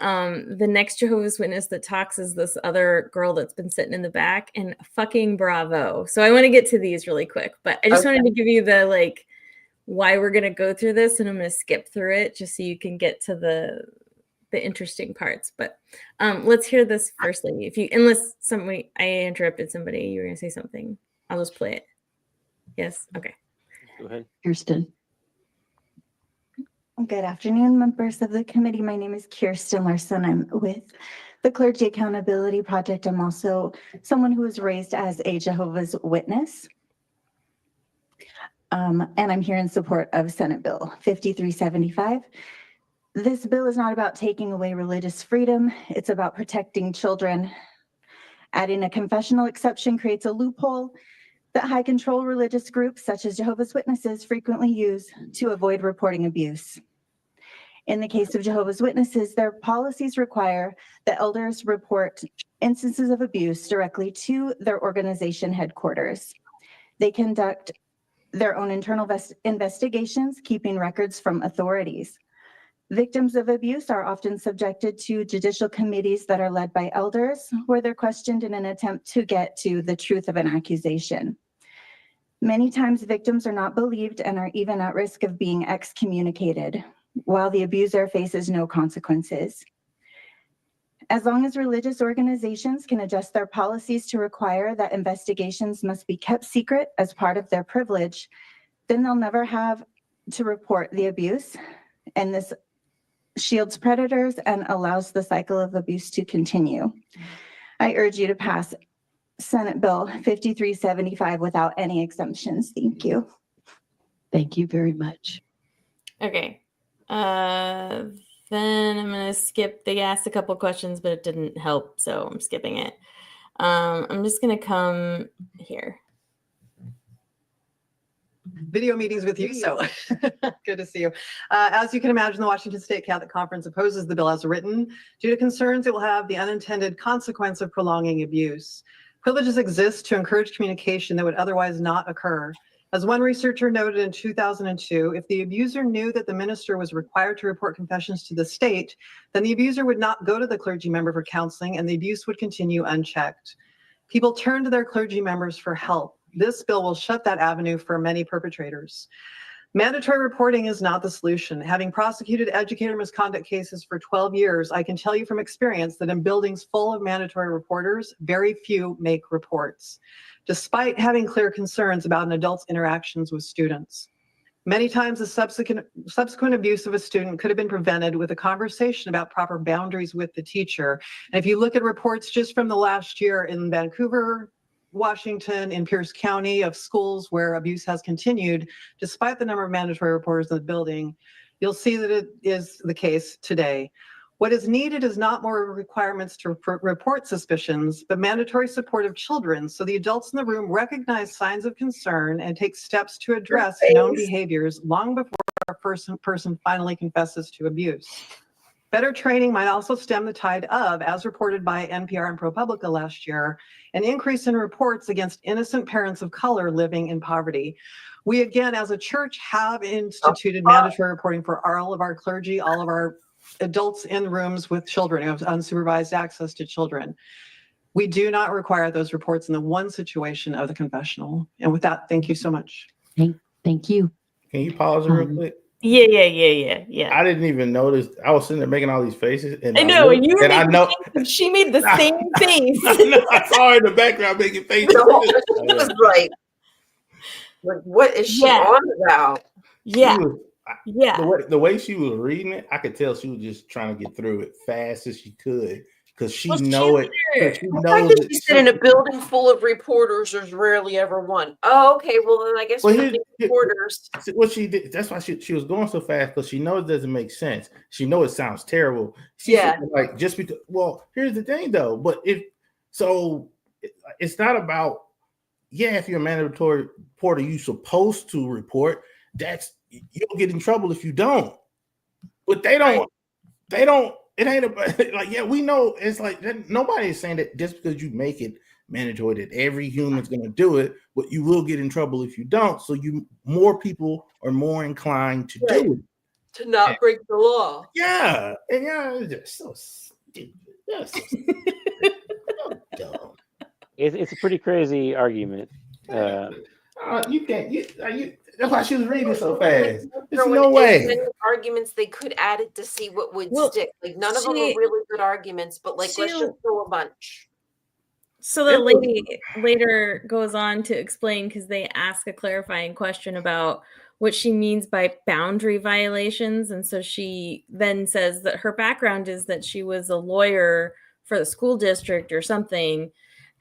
the next Jehovah's Witness that talks is this other girl that's been sitting in the back, and fucking bravo. So I want to get to these really quick, but I just wanted to give you the like why we're going to go through this, and I'm going to skip through it just so you can get to the interesting parts. But let's hear this firstly. Unless I interrupted somebody, you were going to say something. I'll just play it. Yes. Okay. Go ahead. Kirsten. Good afternoon, members of the committee. My name is Kirsten Larson. I'm with the Clergy Accountability Project. I'm also someone who was raised as a Jehovah's Witness. And I'm here in support of Senate Bill 5375. This bill is not about taking away religious freedom. It's about protecting children. Adding a confessional exception creates a loophole that high control religious groups such as Jehovah's Witnesses frequently use to avoid reporting abuse. In the case of Jehovah's Witnesses, their policies require that elders report instances of abuse directly to their organization headquarters. They conduct their own internal investigations, keeping records from authorities. Victims of abuse are often subjected to judicial committees that are led by elders, where they're questioned in an attempt to get to the truth of an accusation. Many times victims are not believed and are even at risk of being excommunicated, while the abuser faces no consequences. As long as religious organizations can adjust their policies to require that investigations must be kept secret as part of their privilege, then they'll never have to report the abuse, and this shields predators and allows the cycle of abuse to continue. I urge you to pass Senate Bill 5375 without any exemptions. Thank you. Thank you very much. Okay. Then I'm going to skip. They asked a couple questions, but it didn't help, so I'm skipping it. I'm just going to come here. Video meetings with you, so good to see you. As you can imagine, the Washington State Catholic Conference opposes the bill as written due to concerns it will have the unintended consequence of prolonging abuse. Privileges exist to encourage communication that would otherwise not occur. As one researcher noted in 2002, if the abuser knew that the minister was required to report confessions to the state, then the abuser would not go to the clergy member for counseling and the abuse would continue unchecked. People turn to their clergy members for help. This bill will shut that avenue for many perpetrators. Mandatory reporting is not the solution. Having prosecuted educator misconduct cases for 12 years, I can tell you from experience that in buildings full of mandatory reporters, very few make reports, despite having clear concerns about an adult's interactions with students. Many times the subsequent abuse of a student could have been prevented with a conversation about proper boundaries with the teacher. And if you look at reports just from the last year in Vancouver, Washington, in Pierce County of schools where abuse has continued, despite the number of mandatory reporters in the building, you'll see that it is the case today. What is needed is not more requirements to report suspicions, but mandatory support of children so the adults in the room recognize signs of concern and take steps to address known behaviors long before a person finally confesses to abuse. Better training might also stem the tide of, as reported by NPR and ProPublica last year, an increase in reports against innocent parents of color living in poverty. We, again, as a church, have instituted mandatory reporting for all of our clergy, all of our adults in rooms with children who have unsupervised access to children. We do not require those reports in the one situation of the confessional. And with that, thank you so much. Thank you. Can you pause it real quick? Yeah. I didn't even notice. I was sitting there making all these faces, and I know, and you were I know she made the same face. I saw her in the background making faces. She was like, what is she on about? Yeah. The way she was reading it, I could tell she was just trying to get through it fast as she could because she knows it. She knows that she said in a building full of reporters, there's rarely ever one. Oh, okay. Well, then I guess we're reporters. What she did, that's why she was going so fast because she knows it doesn't make sense. She knows it sounds terrible. Like just because. Well, here's the thing though. But it's not about. Yeah, if you're a mandatory reporter, you're supposed to report. You'll get in trouble if you don't. But they don't. It ain't about we know it's like nobody is saying that just because you make it mandatory that every human's gonna do it, but you will get in trouble if you don't. So more people are more inclined to do it. To not break the law. Yeah, and yeah, it's just so stupid. That's so stupid. So dumb. It's a pretty crazy argument. You can't. That's why she was reading so fast. There's Throwing no as way. many arguments they could add it to see what would Well, stick. Like none of them are really good arguments, but like let's just throw a bunch. So the lady later goes on to explain, because they ask a clarifying question about what she means by boundary violations. And so she then says that her background is that she was a lawyer for the school district or something,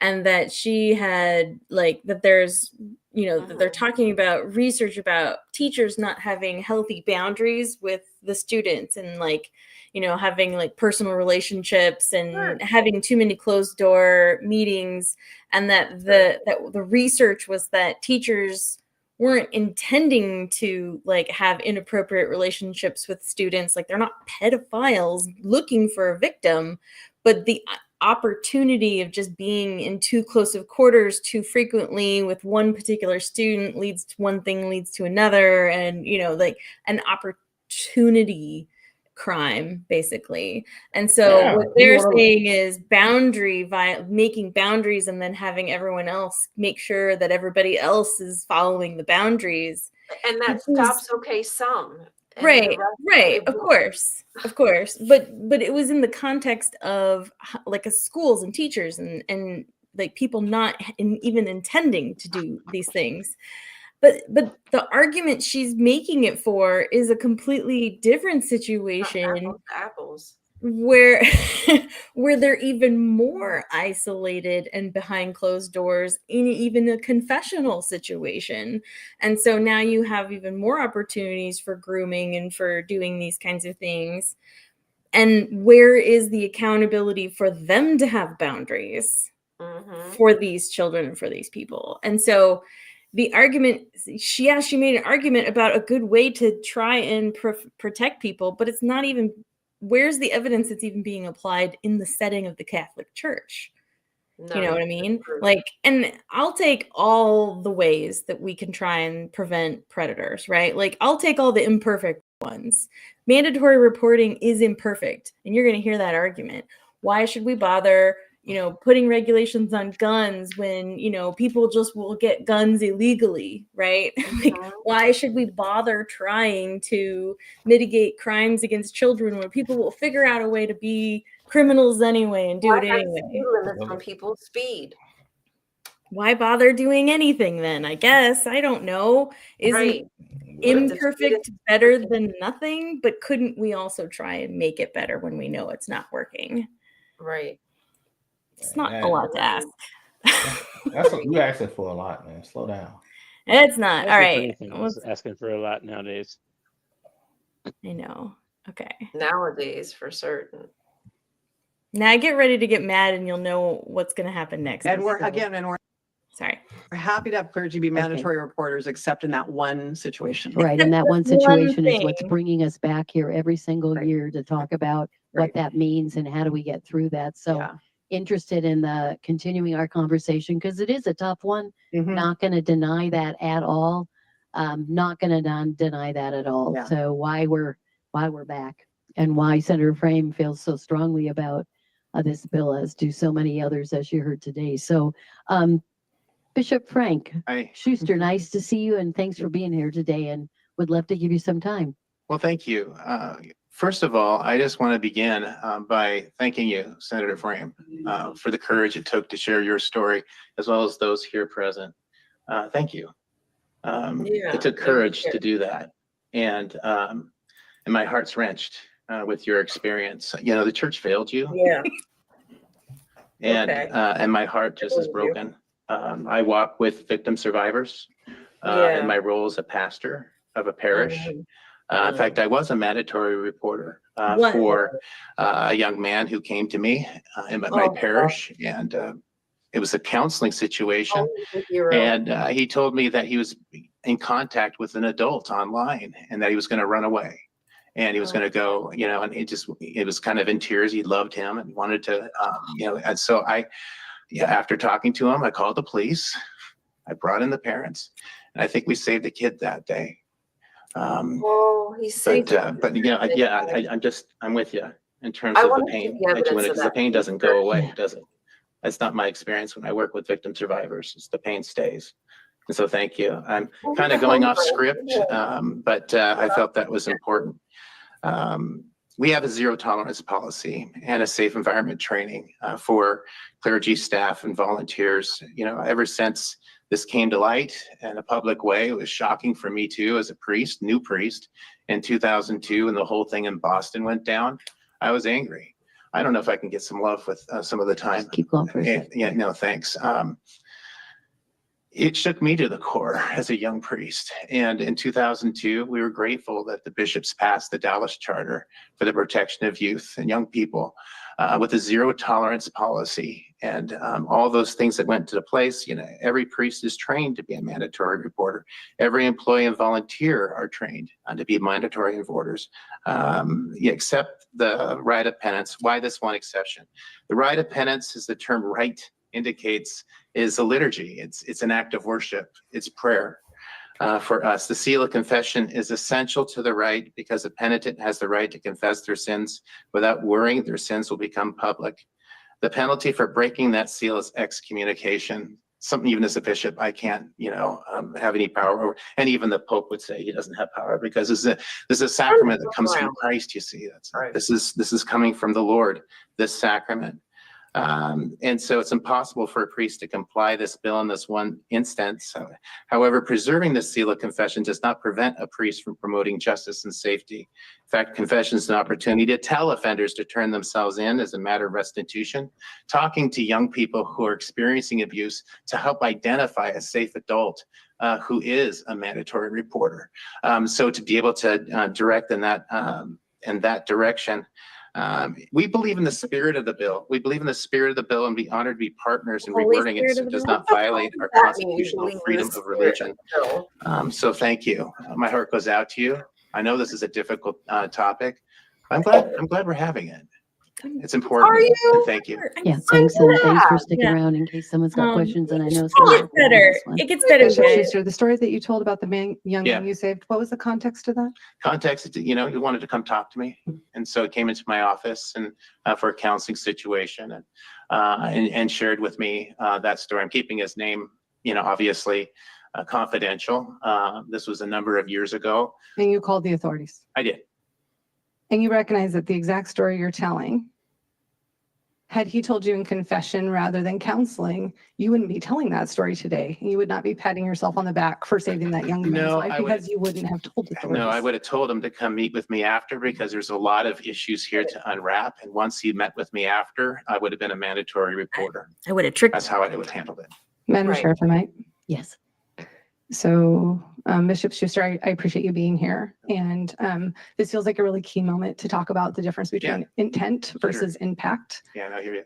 and that she had that there's, that they're talking about research about teachers not having healthy boundaries with the students, and having personal relationships and having too many closed door meetings, and that the research was that teachers weren't intending to have inappropriate relationships with students. They're not pedophiles looking for a victim, but the opportunity of just being in too close of quarters too frequently with one particular student leads to one thing, leads to another, and an opportunity crime, basically. And so what they're saying is making boundaries and then having everyone else make sure that everybody else is following the boundaries. And that stops some. Right, of course. But it was in the context of schools and teachers and people not even intending to do these things. But the argument she's making it for is a completely different situation. Apples. Where they're even more isolated and behind closed doors in even a confessional situation. And so now you have even more opportunities for grooming and for doing these kinds of things. And where is the accountability for them to have boundaries for these children and for these people? And so the argument, she made an argument about a good way to try and protect people, but it's not even, where's the evidence it's even being applied in the setting of the Catholic Church? No, you know what I mean? And I'll take all the ways that we can try and prevent predators, right? I'll take all the imperfect ones. Mandatory reporting is imperfect, and you're going to hear that argument. Why should we bother putting regulations on guns when, people just will get guns illegally, right? Why should we bother trying to mitigate crimes against children when people will figure out a way to be criminals anyway and do it anyway? Speed limits on people's speed. Why bother doing anything then? I guess. I don't know. Isn't imperfect better than nothing? But couldn't we also try and make it better when we know it's not working? Right. It's not a lot to ask. That's what you're asking for a lot, man. Slow down. It's not. All right. Asking for a lot nowadays. I know. Okay. Nowadays, for certain. Now get ready to get mad, and you'll know what's going to happen next. And we're happy to have clergy be mandatory reporters, except in that one situation. Right, and that one situation is what's bringing us back here every single year to talk about what that means and how do we get through that. So interested in continuing our conversation, because it is a tough one. Not going to deny that at all. Not going to deny that at all. So why we're back, and why Senator Frame feels so strongly about this bill, as do so many others, as you heard today. So Bishop Frank Schuster, nice to see you, and thanks for being here today, and would love to give you some time. Well, thank you. First of all, I just want to begin by thanking you, Senator Frame, for the courage it took to share your story, as well as those here present. Thank you. It took courage to do that, and my heart's wrenched with your experience. The church failed you. Yeah. And my heart just is broken. I walk with victim survivors in my role as a pastor of a parish. In fact, I was a mandatory reporter for a young man who came to me in my parish, and it was a counseling situation. And he told me that he was in contact with an adult online and that he was going to run away. And he was going to go, and it was kind of in tears. He loved him and wanted to, and so after talking to him, I called the police. I brought in the parents, and I think we saved the kid that day. Oh, he's safe. But I'm with you in terms I of the want to see pain the that you evidence went of because the that pain doesn't go future. away, does it? That's not my experience when I work with victim survivors. It's the pain stays. And so thank you. I'm kind of going off script, but I felt that was important. We have a zero tolerance policy and a safe environment training for clergy staff and volunteers. You know, ever since this came to light in a public way, it was shocking for me too, as a priest, new priest in 2002, and the whole thing in Boston went down. I was angry. I don't know if I can get some love with some of the time. Just keep going for a second. Yeah, no, thanks. It shook me to the core as a young priest. And in 2002, we were grateful that the bishops passed the Dallas Charter for the protection of youth and young people with a zero tolerance policy. And all those things that went into place, you know, every priest is trained to be a mandatory reporter. Every employee and volunteer are trained to be mandatory reporters, except the rite of penance. Why this one exception? The rite of penance, is the term rite indicates, is a liturgy. It's an act of worship. It's prayer for us. The seal of confession is essential to the rite because the penitent has the right to confess their sins without worrying their sins will become public. The penalty for breaking that seal is excommunication. Something even as a bishop, I can't, have any power over. And even the Pope would say he doesn't have power because this is a sacrament that comes from Christ. You see, this is coming from the Lord. This sacrament. And so it's impossible for a priest to comply this bill in this one instance. However, preserving the seal of confession does not prevent a priest from promoting justice and safety. In fact, confession is an opportunity to tell offenders to turn themselves in as a matter of restitution, talking to young people who are experiencing abuse to help identify a safe adult who is a mandatory reporter. So to be able to direct in that direction. We believe in the spirit of the bill. We believe in the spirit of the bill and be honored to be partners in rewording it so it does not violate our constitutional freedom of religion. So thank you. My heart goes out to you. I know this is a difficult topic. I'm glad we're having it. It's important. Are you? Thank you. Yeah, thanks, and thanks for sticking around in case someone's got questions. And I know it gets better. It gets better. Bishop Schuster, the story that you told about the young man you saved, what was the context of that? Context, he wanted to come talk to me, and so he came into my office and for a counseling situation, and shared with me that story. I'm keeping his name, obviously confidential. This was a number of years ago. And you called the authorities. I did. And you recognize that the exact story you're telling, had he told you in confession rather than counseling, you wouldn't be telling that story today. You would not be patting yourself on the back for saving that young man's life because you wouldn't have told the authorities. No, I would have told him to come meet with me after because there's a lot of issues here to unwrap. And once he met with me after, I would have been a mandatory reporter. I would have tricked. That's how I would have handled it. Madam Chair, if I might. Yes. So Bishop Schuster, I appreciate you being here. And this feels like a really key moment to talk about the difference between intent versus impact. Yeah, I hear you.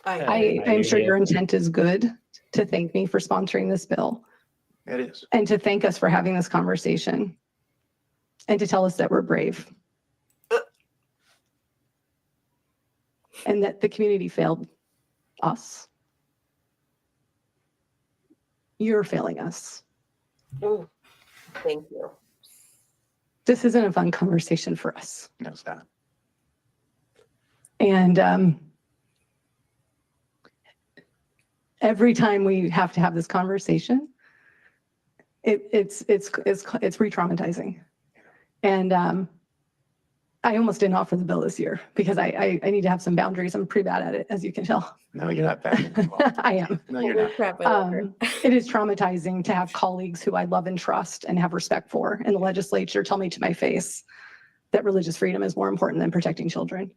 I'm sure your intent is good to thank me for sponsoring this bill. It is. And to thank us for having this conversation and to tell us that we're brave. And that the community failed us. You're failing us. Oh, thank you. This isn't a fun conversation for us. No, it's not. And every time we have to have this conversation, it's re-traumatizing. And I almost didn't offer the bill this year because I need to have some boundaries. I'm pretty bad at it, as you can tell. No, you're not bad. I am. No, you're not. It is traumatizing to have colleagues who I love and trust and have respect for in the legislature tell me to my face that religious freedom is more important than protecting children.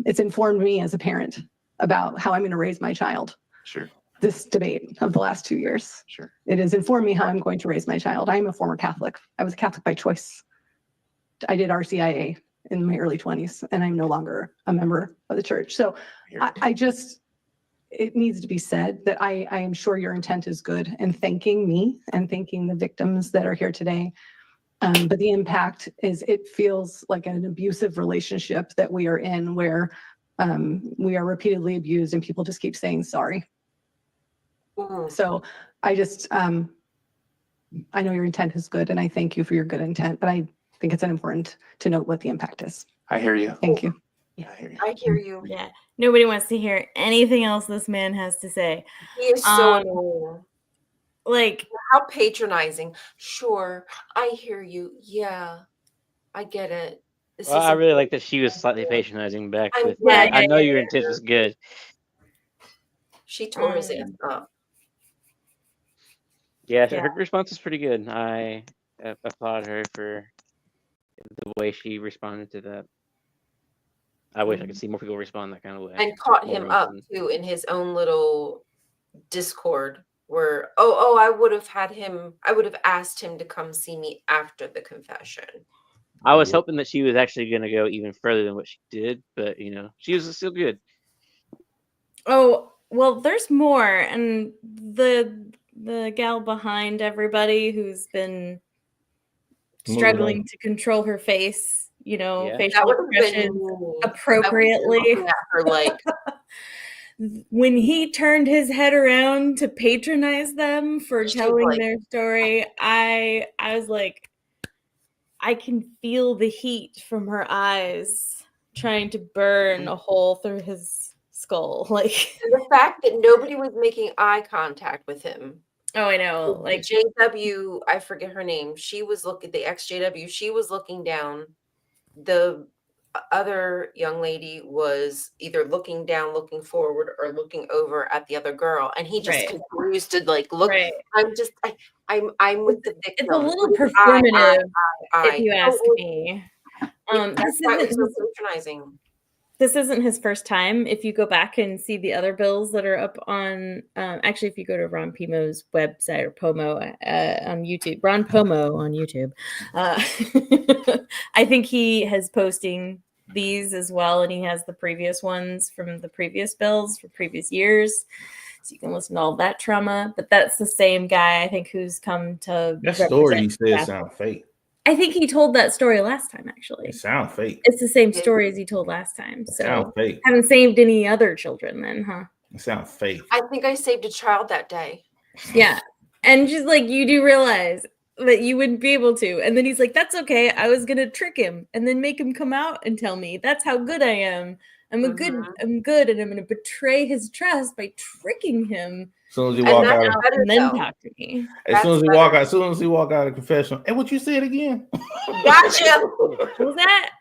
It's informed me as a parent about how I'm going to raise my child. Sure. This debate of the last 2 years. Sure. It has informed me how I'm going to raise my child. I am a former Catholic. I was a Catholic by choice. I did RCIA in my early 20s, and I'm no longer a member of the church. So it needs to be said that I am sure your intent is good in thanking me and thanking the victims that are here today. But the impact is it feels like an abusive relationship that we are in where we are repeatedly abused and people just keep saying sorry. So I just, I know your intent is good, and I thank you for your good intent, but I think it's important to note what the impact is. I hear you. Thank you. I hear you. Yeah. Nobody wants to hear anything else this man has to say. He is so annoying. Like, how patronizing. Sure, I hear you. Yeah, I get it. Well, I really like that she was slightly patronizing back with, I know your intent was good. She tore his ass up. Yeah, her response is pretty good. I applaud her for the way she responded to that. I wish I could see more people respond that kind of way. And caught him up too in his own little Discord where, I would have asked him to come see me after the confession. I was hoping that she was actually going to go even further than what she did, but she was still good. Oh, well, there's more, and the gal behind everybody who's been struggling to control her face, facial expressions appropriately. When he turned his head around to patronize them for telling their story, I was like, I can feel the heat from her eyes trying to burn a hole through his skull. Like, and the fact that nobody was making eye contact with him. Oh, I know. Like JW, I forget her name. She was looking, the ex-JW, she was looking down. The other young lady was either looking down, looking forward, or looking over at the other girl. And he just continues to look. Right. I'm with the victim. It's a little performative, if you ask me. This isn't his first time. If you go back and see the other bills that are up on, actually, if you go to Ron Pomo's website or Pomo on YouTube, Ron Pomo on YouTube, I think he has posting these as well, and he has the previous ones from the previous bills for previous years. So you can listen to all that trauma. But that's the same guy, I think, who's come to. That story he said sound fake. I think he told that story last time, actually. It sounds fake. It's the same story as he told last time. So sounds fake. Haven't saved any other children then, huh? It sounds fake. I think I saved a child that day. Yeah. And she's like, you do realize that you wouldn't be able to. And then he's like, that's okay. I was going to trick him and then make him come out and tell me that's how good I am. I'm good, and I'm going to betray his trust by tricking him. As soon as he walk out, and then talk to me. As soon as he walk out of confession, hey, what you said again? Gotcha. What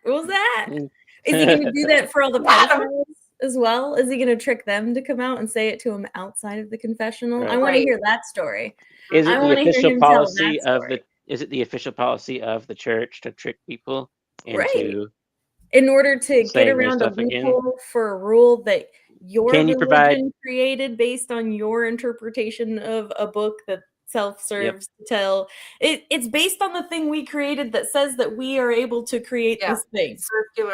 was that? Is he going to do that for all the pedophiles as well? Is he going to trick them to come out and say it to him outside of the confessional? Right. I want to hear that story. Is it the official policy of the? Is it the official policy of the church to trick people into? In order to get around a loophole for a rule that your religion created based on your interpretation of a book that self-serves to tell. It's based on the thing we created that says that we are able to create this thing.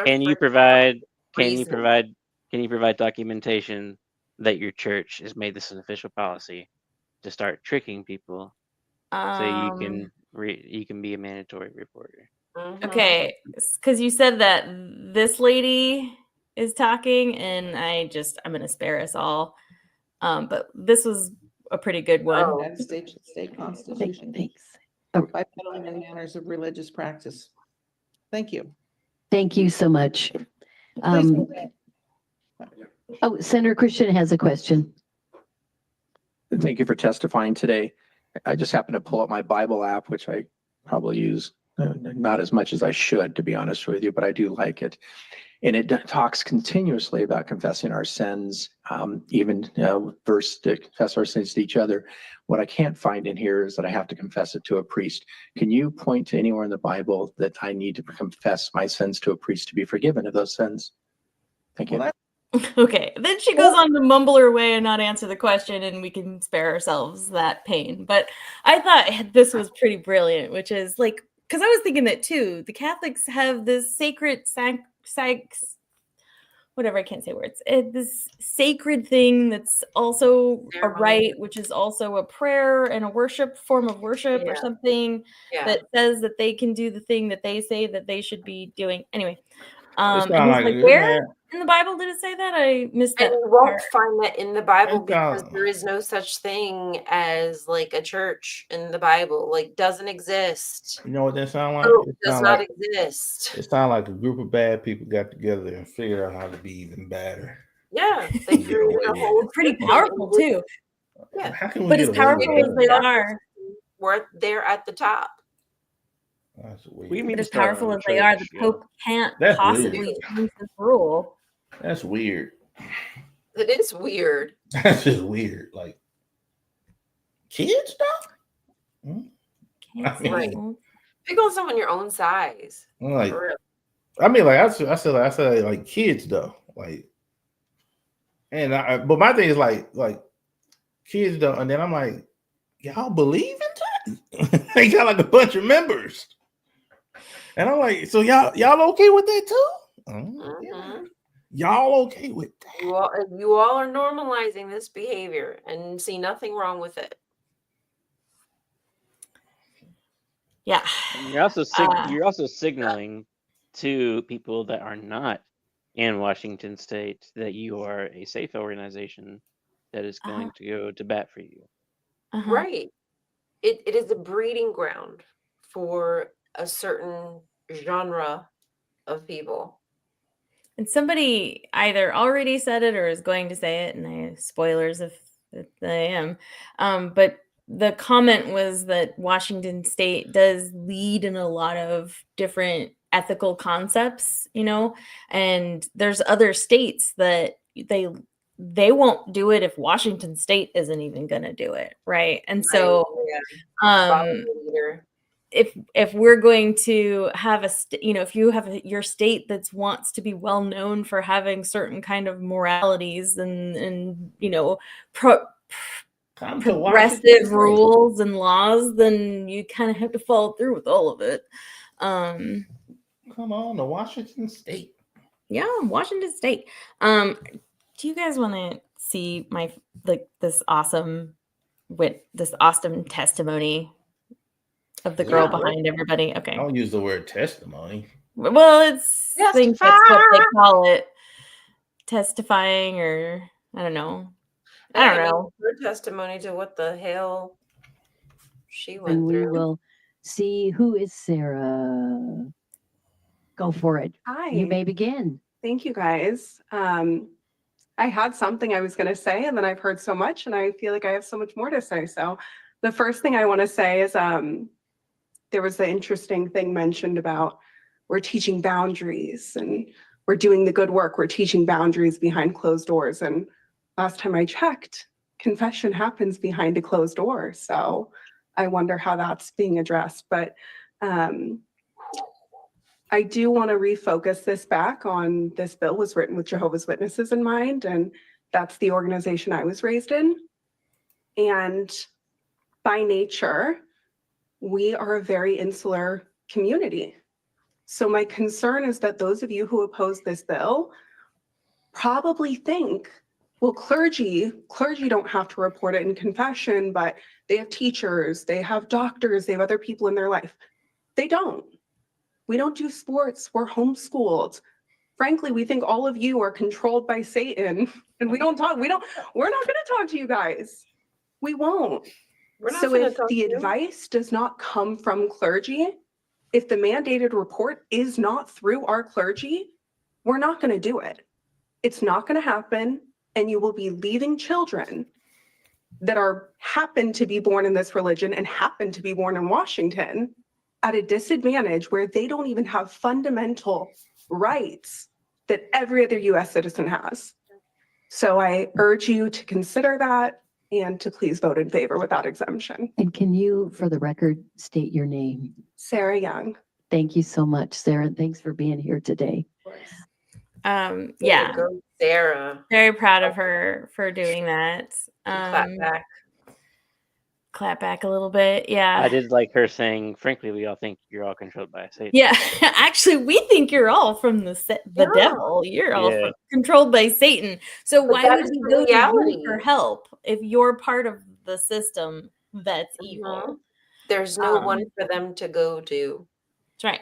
Can you provide documentation that your church has made this an official policy to start tricking people so you can be a mandatory reporter? Okay, because you said that this lady is talking, and I'm going to spare us all. But this was a pretty good one. State Constitution. Thanks. By peddling in manners of religious practice. Thank you. Thank you so much. Senator Christian has a question. Thank you for testifying today. I just happened to pull up my Bible app, which I probably use not as much as I should, to be honest with you, but I do like it. And it talks continuously about confessing our sins, even verse to confess our sins to each other. What I can't find in here is that I have to confess it to a priest. Can you point to anywhere in the Bible that I need to confess my sins to a priest to be forgiven of those sins? Thank you. Okay, then she goes on to mumble her way and not answer the question, and we can spare ourselves that pain. But I thought this was pretty brilliant, which is like, because I was thinking that too. The Catholics have this sacred whatever, I can't say words. This sacred thing that's also a rite, which is also a prayer and a form of worship or something that says that they can do the thing that they say that they should be doing. Anyway, It's And kind of he's like, like, where in the Bible did it say that? I missed And that you won't part. find that in the Bible It's because kinda- there is no such thing as like a church in the Bible. Like, doesn't exist. you know what that sound like? Pope It does sound not like exist. it sound like a group of bad people got together and figured out how to be even badder Yeah, they and get created away a with whole it. Pretty system powerful in too. yeah. How can we But get as away with powerful as they that? are, We're there at the top. That's We weird. need but to as start our powerful own as they are, the church. Yeah. Pope can't That's possibly weird. change this rule. That's weird. It is weird. That's just weird. Like kids stuff. I mean, Right. Pick on someone your own size. like, For real. I mean, like I said, like kids though, like, but my thing is like kids though, and then I'm like, y'all believe in that? They got like a bunch of members, and I'm like, so y'all okay with that too? Yeah. Y'all okay with that? You all are normalizing this behavior and see nothing wrong with it. Yeah. You're also signaling to people that are not in Washington State that you are a safe organization that is going to go to bat for you. Right. It is a breeding ground for a certain genre of people. And somebody either already said it or is going to say it, and I spoilers if I am. But the comment was that Washington State does lead in a lot of different ethical concepts, and there's other states that they won't do it if Washington State isn't even going to do it, right? And so if we're going to have if you have your state that wants to be well known for having certain kind of moralities and progressive rules and laws, then you kind of have to follow through with all of it. Come on, the Washington State. Yeah, Washington State. Do you guys want to see this awesome testimony of the girl behind everybody? Okay. I don't use the word testimony. Well, I think that's what they call it. Testifying, or I don't know. I don't know. Her testimony to what the hell she went And we through. will see who is Sarah. Go for it. Hi. You may begin. Thank you, guys. I had something I was going to say, and then I've heard so much, and I feel like I have so much more to say. So the first thing I want to say is there was the interesting thing mentioned about we're teaching boundaries and we're doing the good work. We're teaching boundaries behind closed doors. And last time I checked, confession happens behind a closed door. So I wonder how that's being addressed. But I do want to refocus this back on this bill was written with Jehovah's Witnesses in mind, and that's the organization I was raised in. And by nature, we are a very insular community. So my concern is that those of you who oppose this bill probably think, well, clergy don't have to report it in confession, but they have teachers, they have doctors, they have other people in their life. They don't. We don't do sports, we're homeschooled. Frankly, we think all of you are controlled by Satan, and we're not gonna talk to you guys. We won't. So if the advice does not come from clergy, if the mandated report is not through our clergy, we're not gonna do it. It's not gonna happen, and you will be leaving children that happen to be born in this religion and happen to be born in Washington at a disadvantage where they don't even have fundamental rights that every other US citizen has. So I urge you to consider that and to please vote in favor without exemption. And can you, for the record, state your name? Sarah Young. Thank you so much, Sarah. Thanks for being here today. Yeah. Go Sarah. Very proud of her for doing that. Clap back a little bit. Yeah. I did like her saying, frankly, we all think you're all controlled by Satan. Yeah. Actually, we think you're all from the devil. You're all controlled by Satan. So why would we go to you for help if you're part of the system that's evil? There's no one for them to go to. That's right.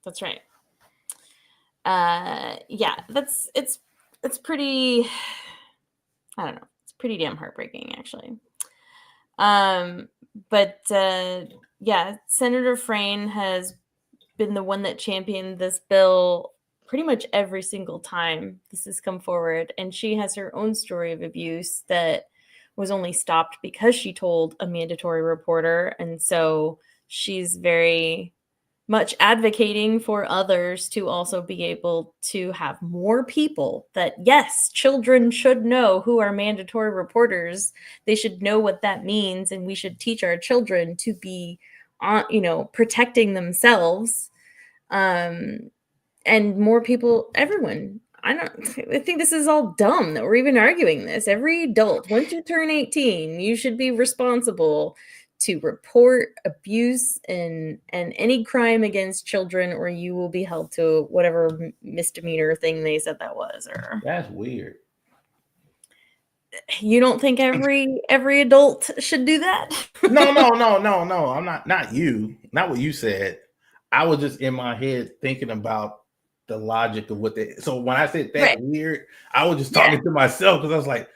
That's right. yeah, it's pretty, I don't know, it's pretty damn heartbreaking, actually. But yeah, Senator Frayne has been the one that championed this bill pretty much every single time this has come forward. And she has her own story of abuse that was only stopped because she told a mandatory reporter. And so she's very much advocating for others to also be able to have more people that, yes, children should know who are mandatory reporters. They should know what that means. And we should teach our children to be, protecting themselves. And more people, everyone. I think this is all dumb that we're even arguing this. Every adult, once you turn 18, you should be responsible to report abuse and any crime against children, or you will be held to whatever misdemeanor thing they said that was. Or that's weird. You don't think every adult should do that? No. I'm not you. Not what you said. I was just in my head thinking about the logic of what they. So when I said that weird, I was just talking to myself because I was like,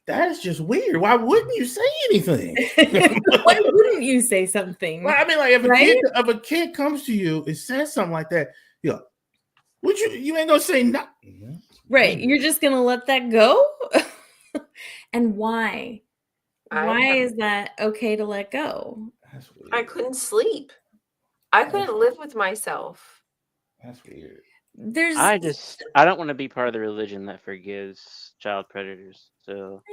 that is just weird. Why wouldn't you say anything? Why wouldn't you say something? Well, I mean, like if a kid comes to you and says something like that, would you ain't gonna say nothing. Right. You're just gonna let that go? And why? Why is that okay to let go? That's weird. I couldn't sleep. I couldn't live with myself. That's weird. I don't want to be part of the religion that forgives child predators. So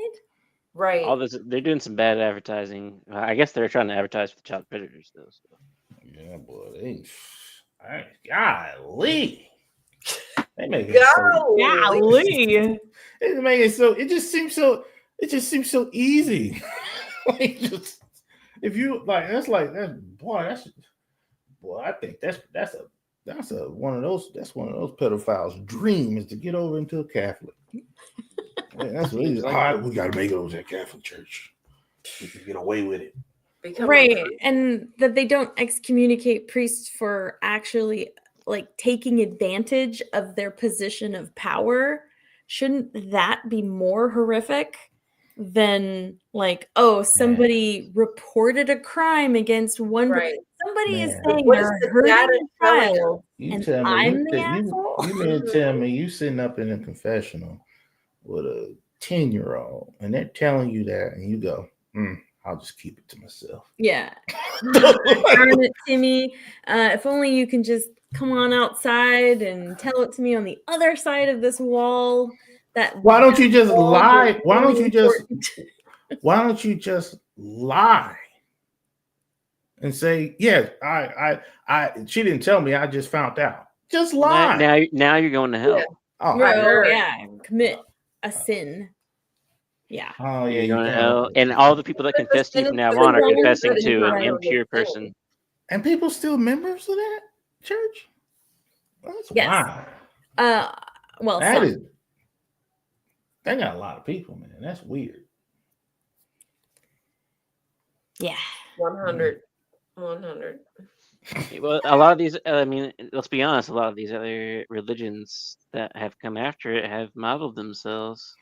right. All this, they're doing some bad advertising. I guess they're trying to advertise for child predators though. So. Yeah, boy. Golly. They make it golly. They make it so. It just seems so easy. Like just if you like, that's boy. I think that's one of those pedophiles' dream is to get over into a Catholic. That's what he's like. We got to make it over to a Catholic church. We can get away with it. Right, and that they don't excommunicate priests for actually like taking advantage of their position of power. Shouldn't that be more horrific than like, oh, somebody reported a crime against one? Right. Somebody is Man. saying What they're is the hurting data a child, You and tell me, I'm the asshole. you mean to tell me you sitting up in a confessional with a 10-year-old and they're telling you that, and you go, I'll just keep it to myself. Yeah. Darn it, Timmy. If only you can just come on outside and tell it to me on the other side of this wall. Why don't you just lie? Why don't you just lie and say, yeah, I she didn't tell me, I just found out. Just lie. Now you're going to hell. Yeah. Oh, yeah. Commit a sin. Yeah. Oh yeah, you're going to hell. And all the people that confess to you from now on are confessing to an impure person. And people still members of that church? That's wild. Well, they got a lot of people, man. That's weird. Yeah. 100. Well, a lot of these, I mean, let's be honest, a lot of these other religions that have come after it have modeled themselves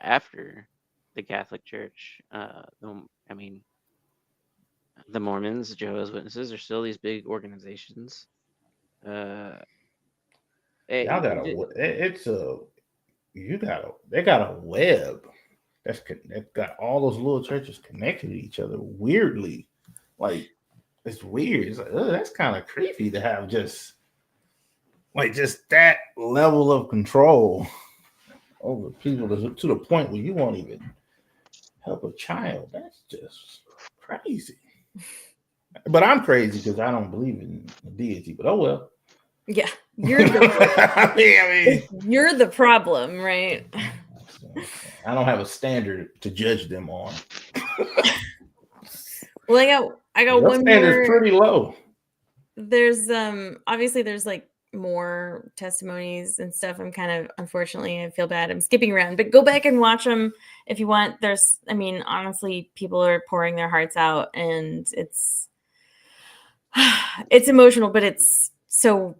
after the Catholic Church. I mean, the Mormons, the Jehovah's Witnesses are still these big organizations. They got a web that's got all those little churches connected to each other weirdly. Like it's weird. It's like, that's kind of creepy to have just that level of control over people to the point where you won't even help a child. That's just crazy. But I'm crazy because I don't believe in deity. But oh well. Yeah, you're the you're the problem, right? I don't have a standard to judge them on. Well, I got one standard's more. Pretty low. There's obviously there's like more testimonies and stuff. I'm kind of, unfortunately, I feel bad. I'm skipping around, but go back and watch them if you want. Honestly, people are pouring their hearts out, and it's emotional, but it's so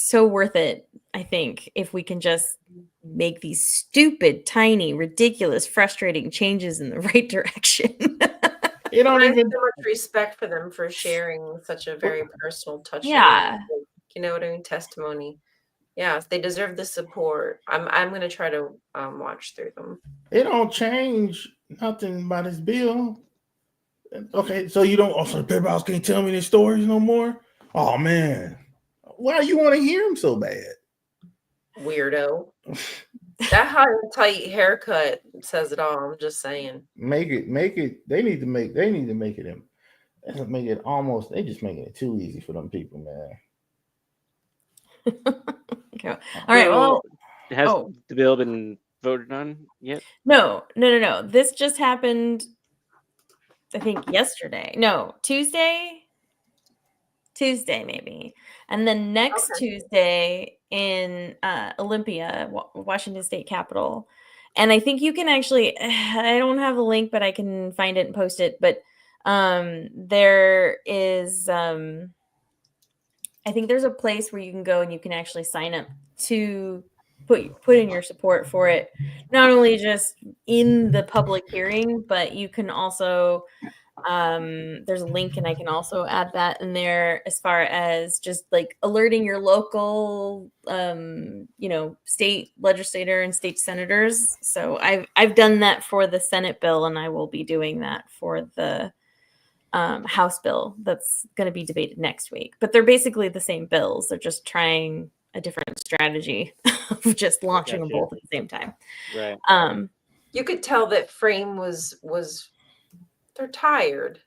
so worth it, I think, if we can just make these stupid, tiny, ridiculous, frustrating changes in the right direction. You don't I have even. so much respect for them for sharing such a very personal, touching, Yeah. you know what I mean, testimony. Yes, they deserve the support. I'm gonna try to watch through them. It don't change nothing by this bill. Okay, so you don't. Also, the pedophiles can't tell me their stories no more. Oh man, why do you want to hear them so bad? Weirdo. That high and tight haircut says it all. I'm just saying. Make it. They need to make it almost. They just making it too easy for them people, man. Okay. All right. Well, has the bill been voted on yet? No. This just happened, I think, yesterday. No, Tuesday maybe. And then next Tuesday in Olympia, Washington State Capitol. And I think you can actually, I don't have the link, but I can find it and post it. But there is, I think there's a place where you can go and you can actually sign up to put in your support for it. Not only just in the public hearing, but you can also, there's a link and I can also add that in there as far as just like alerting your local, state legislator and state senators. So I've done that for the Senate bill, and I will be doing that for the House bill that's going to be debated next week. But they're basically the same bills. They're just trying a different strategy of just launching them both at the same time. Right. You could tell that Frame was they're tired.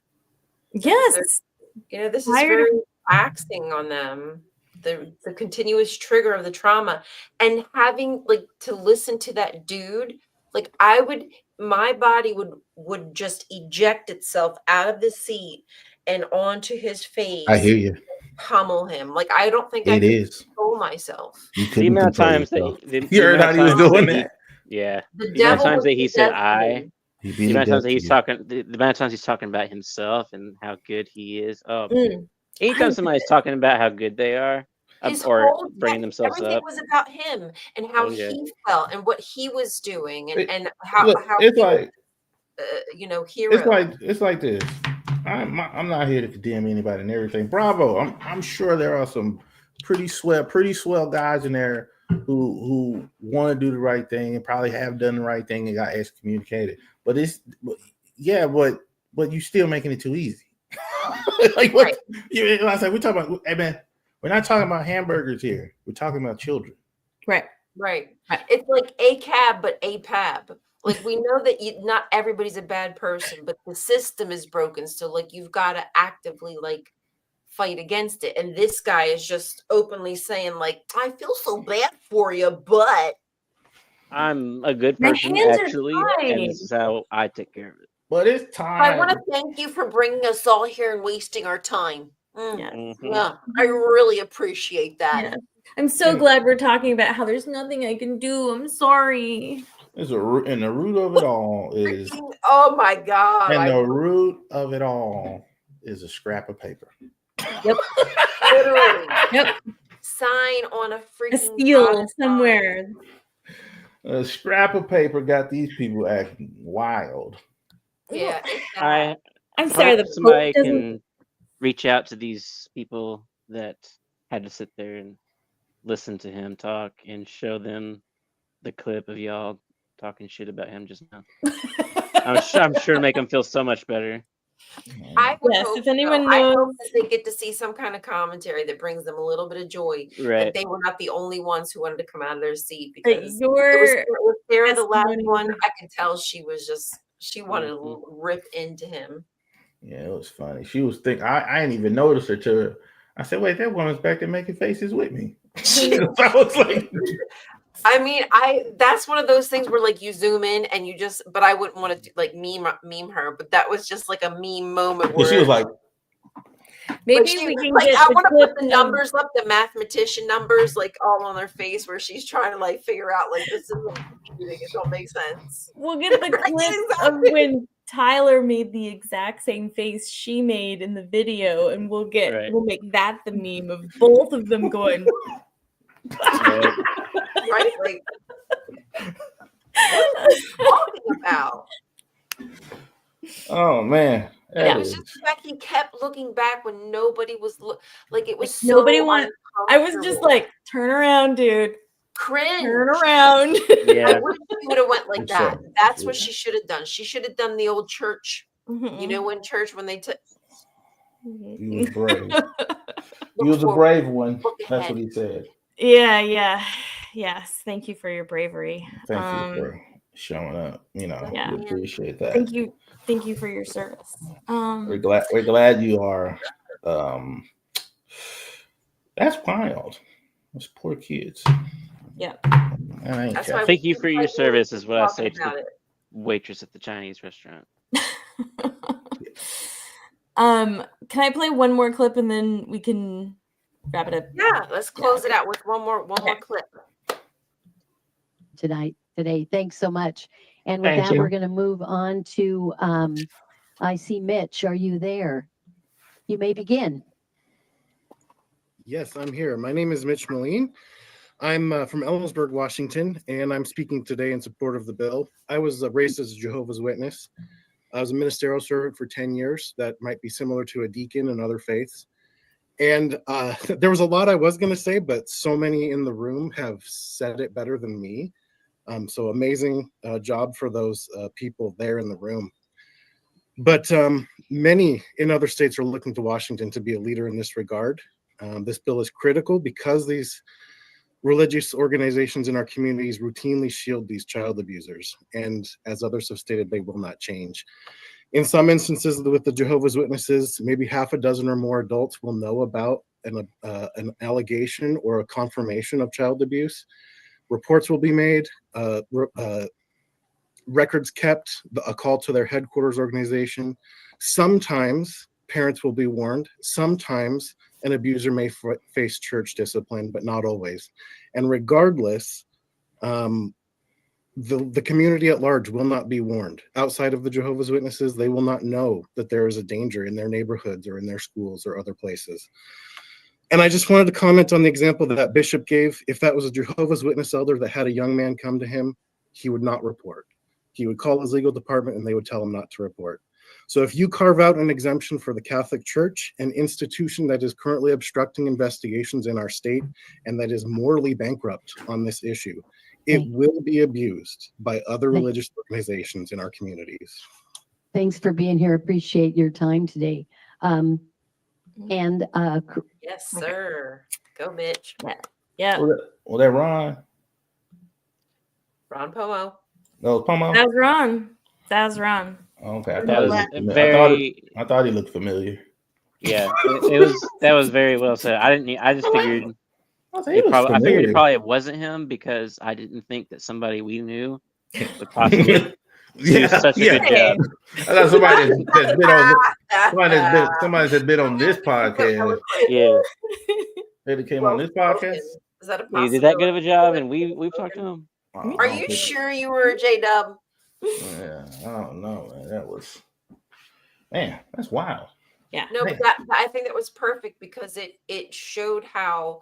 Yes. This is very taxing on them. The continuous trigger of the trauma, and having to listen to that dude, my body would just eject itself out of the seat and onto his face. I hear you. Pummel him. I don't think I could control myself. You couldn't control yourself. You heard how he was doing that? Yeah. The amount of devil times that he said I. The amount of times that he's talking, the amount of times he's talking about himself and how good he is. Oh, anytime somebody's talking about how good they are, or bringing themselves everything up, was about him and how he felt and what he was doing and how it's he like was, hero. It's like this. I'm not here to condemn anybody and everything. Bravo. I'm sure there are some pretty swell guys in there who want to do the right thing and probably have done the right thing and got excommunicated. But but you still making it too easy. Like what? Right. I said, we're talking about. Hey man, we're not talking about hamburgers here. We're talking about children. Right. It's like ACAB, but APAB. We know that not everybody's a bad person, but the system is broken. So you've got to actively fight against it. And this guy is just openly saying I feel so bad for you, but I'm a good person actually, and this is how I take care of it. But it's time. I want to thank you for bringing us all here and wasting our time. Yeah, I really appreciate that. Yeah. I'm so glad we're talking about how there's nothing I can do. I'm sorry. And the root of it all is. Oh my God! And the root of it all is a scrap of paper. Yep. Literally. Yep. Sign on a freaking seal somewhere. A scrap of paper got these people acting wild. Yeah. I'm sorry. The somebody can reach out to these people that had to sit there and listen to him talk and show them the clip of y'all talking shit about him just now. I'm sure to make them feel so much better. I would hope if anyone knows, I hope that they get to see some kind of commentary that brings them a little bit of joy. Right. That they were not the only ones who wanted to come out of their seat, because with Sarah, the last one, I could tell she wanted to rip into him. Yeah, it was funny. She was thinking, I didn't even notice her till I said, wait, that woman's back there making faces with me. I was like, I mean, that's one of those things where you zoom in and you just, but I wouldn't want to meme her, but that was just a meme moment where she was like, maybe we can get I want to put the numbers up, the mathematician numbers, all on her face, where she's trying to figure out this isn't computing. It don't make sense. We'll get the clip of when Tyler made the exact same face she made in the video, and we'll make that the meme of both of them going. Right? Like, what are you talking about? Oh man, It was just the fact he kept looking back when nobody was like it was Like, so nobody wanted. I was just uncomfortable. like, turn around, dude. Cringe. Turn around. Yeah. I wish she would have went like that. That's what she should have done. She should have done the old church. You know, in church when they took. You was brave. You was a brave one. That's what he said. Yeah. Yes. Thank you for your bravery. Thank you for showing up. You know, we appreciate that. Thank you for your service. We're glad you are. That's wild. Those poor kids. Yeah. Thank you for your service is what I say to the waitress at the Chinese restaurant. Can I play one more clip and then we can wrap it up? Yeah, let's close it out with one more clip. Today. Thanks so much. And with that, we're going to move on to, I see Mitch. Are you there? You may begin. Yes, I'm here. My name is Mitch Moline. I'm from Ellensburg, Washington, and I'm speaking today in support of the bill. I was raised as a Jehovah's Witness. I was a ministerial servant for 10 years. That might be similar to a deacon in other faiths. And there was a lot I was going to say, but so many in the room have said it better than me. So amazing job for those people there in the room. But many in other states are looking to Washington to be a leader in this regard. This bill is critical because these religious organizations in our communities routinely shield these child abusers. And as others have stated, they will not change. In some instances with the Jehovah's Witnesses, maybe half a dozen or more adults will know about an allegation or a confirmation of child abuse. Reports will be made, records kept, a call to their headquarters organization. Sometimes parents will be warned. Sometimes an abuser may face church discipline, but not always. And regardless, the community at large will not be warned. Outside of the Jehovah's Witnesses, they will not know that there is a danger in their neighborhoods or in their schools or other places. And I just wanted to comment on the example that Bishop gave. If that was a Jehovah's Witness elder that had a young man come to him, he would not report. He would call his legal department and they would tell him not to report. So if you carve out an exemption for the Catholic Church, an institution that is currently obstructing investigations in our state and that is morally bankrupt on this issue, it will be abused by other religious organizations in our communities. Thanks for being here. Appreciate your time today. Yes, sir. Go, Mitch. Yeah. Was that Ron? Ron Pomo. No, Pomo. That was Ron. Okay, I thought he looked familiar. Yeah, that was very well said. I just figured I figured it probably wasn't him because I didn't think that somebody we knew would possibly do such a good job. I thought somebody that's been on this podcast. Yeah. They came on this podcast. Is that a possibility? He did that good of a job, and we've talked to him. Are you sure you were a J-Dub? Yeah, I don't know, man. That's wild. Yeah. No, but I think that was perfect because it showed how,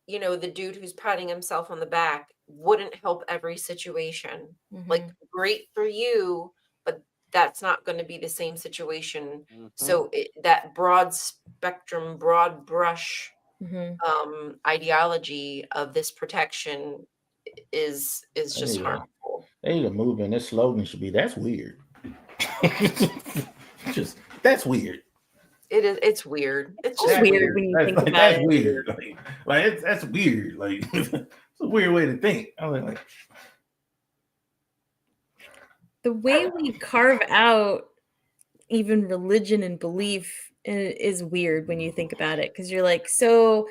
you know, the dude who's patting himself on the back wouldn't help every situation. Like, great for you, but that's not going to be the same situation. So that broad spectrum, broad brush ideology of this protection is just harmful. They need to move in. This slogan should be, that's weird. That's weird. It is. It's weird. It's just weird when you think about it. That's weird. That's weird. Like, it's a weird way to think. I was like, the way we carve out even religion and belief is weird when you think about it, because you're like, so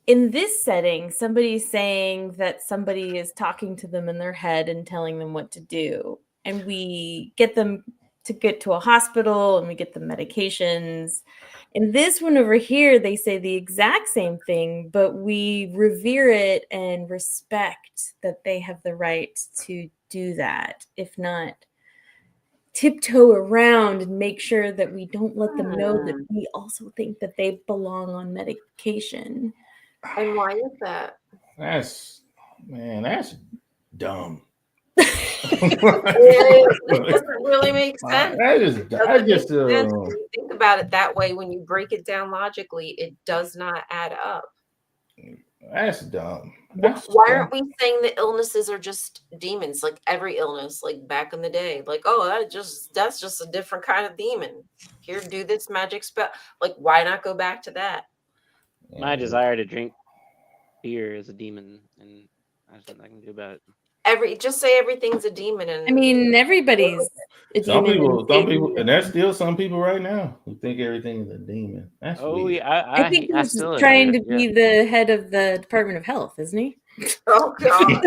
in this setting, somebody's saying that somebody is talking to them in their head and telling them what to do, and we get them to get to a hospital and we get them medications. And this one over here, they say the exact same thing, but we revere it and respect that they have the right to do that. If not, tiptoe around and make sure that we don't let them know that we also think that they belong on medication. And why is that? That's dumb. It doesn't really make sense. I Doesn't make just sense when you think about it that way. When you break it down logically, it does not add up. That's dumb. Why aren't we saying that illnesses are just demons, like every illness, like back in the day? Like, oh, that's just a different kind of demon. Here, do this magic spell. Like, why not go back to that? My desire to drink beer is a demon, and there's nothing I can do about it. Just say everything's a demon, and I mean, everybody's a some demon. people, and there's still some people right now who think everything is a demon. That's weird. Yeah, I think he's trying to be the head of the Department of Health, isn't he? Oh God.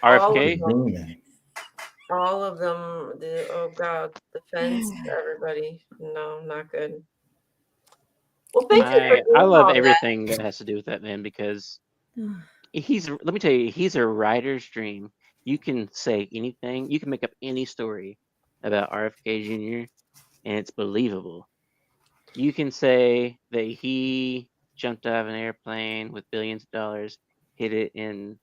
RFK. All of them. Oh God. Defense. Everybody. No, not good. Well, thank you. I love everything that has to do with that man, because let me tell you, he's a writer's dream. You can say anything, you can make up any story about RFK Jr. and it's believable. You can say that he jumped out of an airplane with billions of dollars, hid it in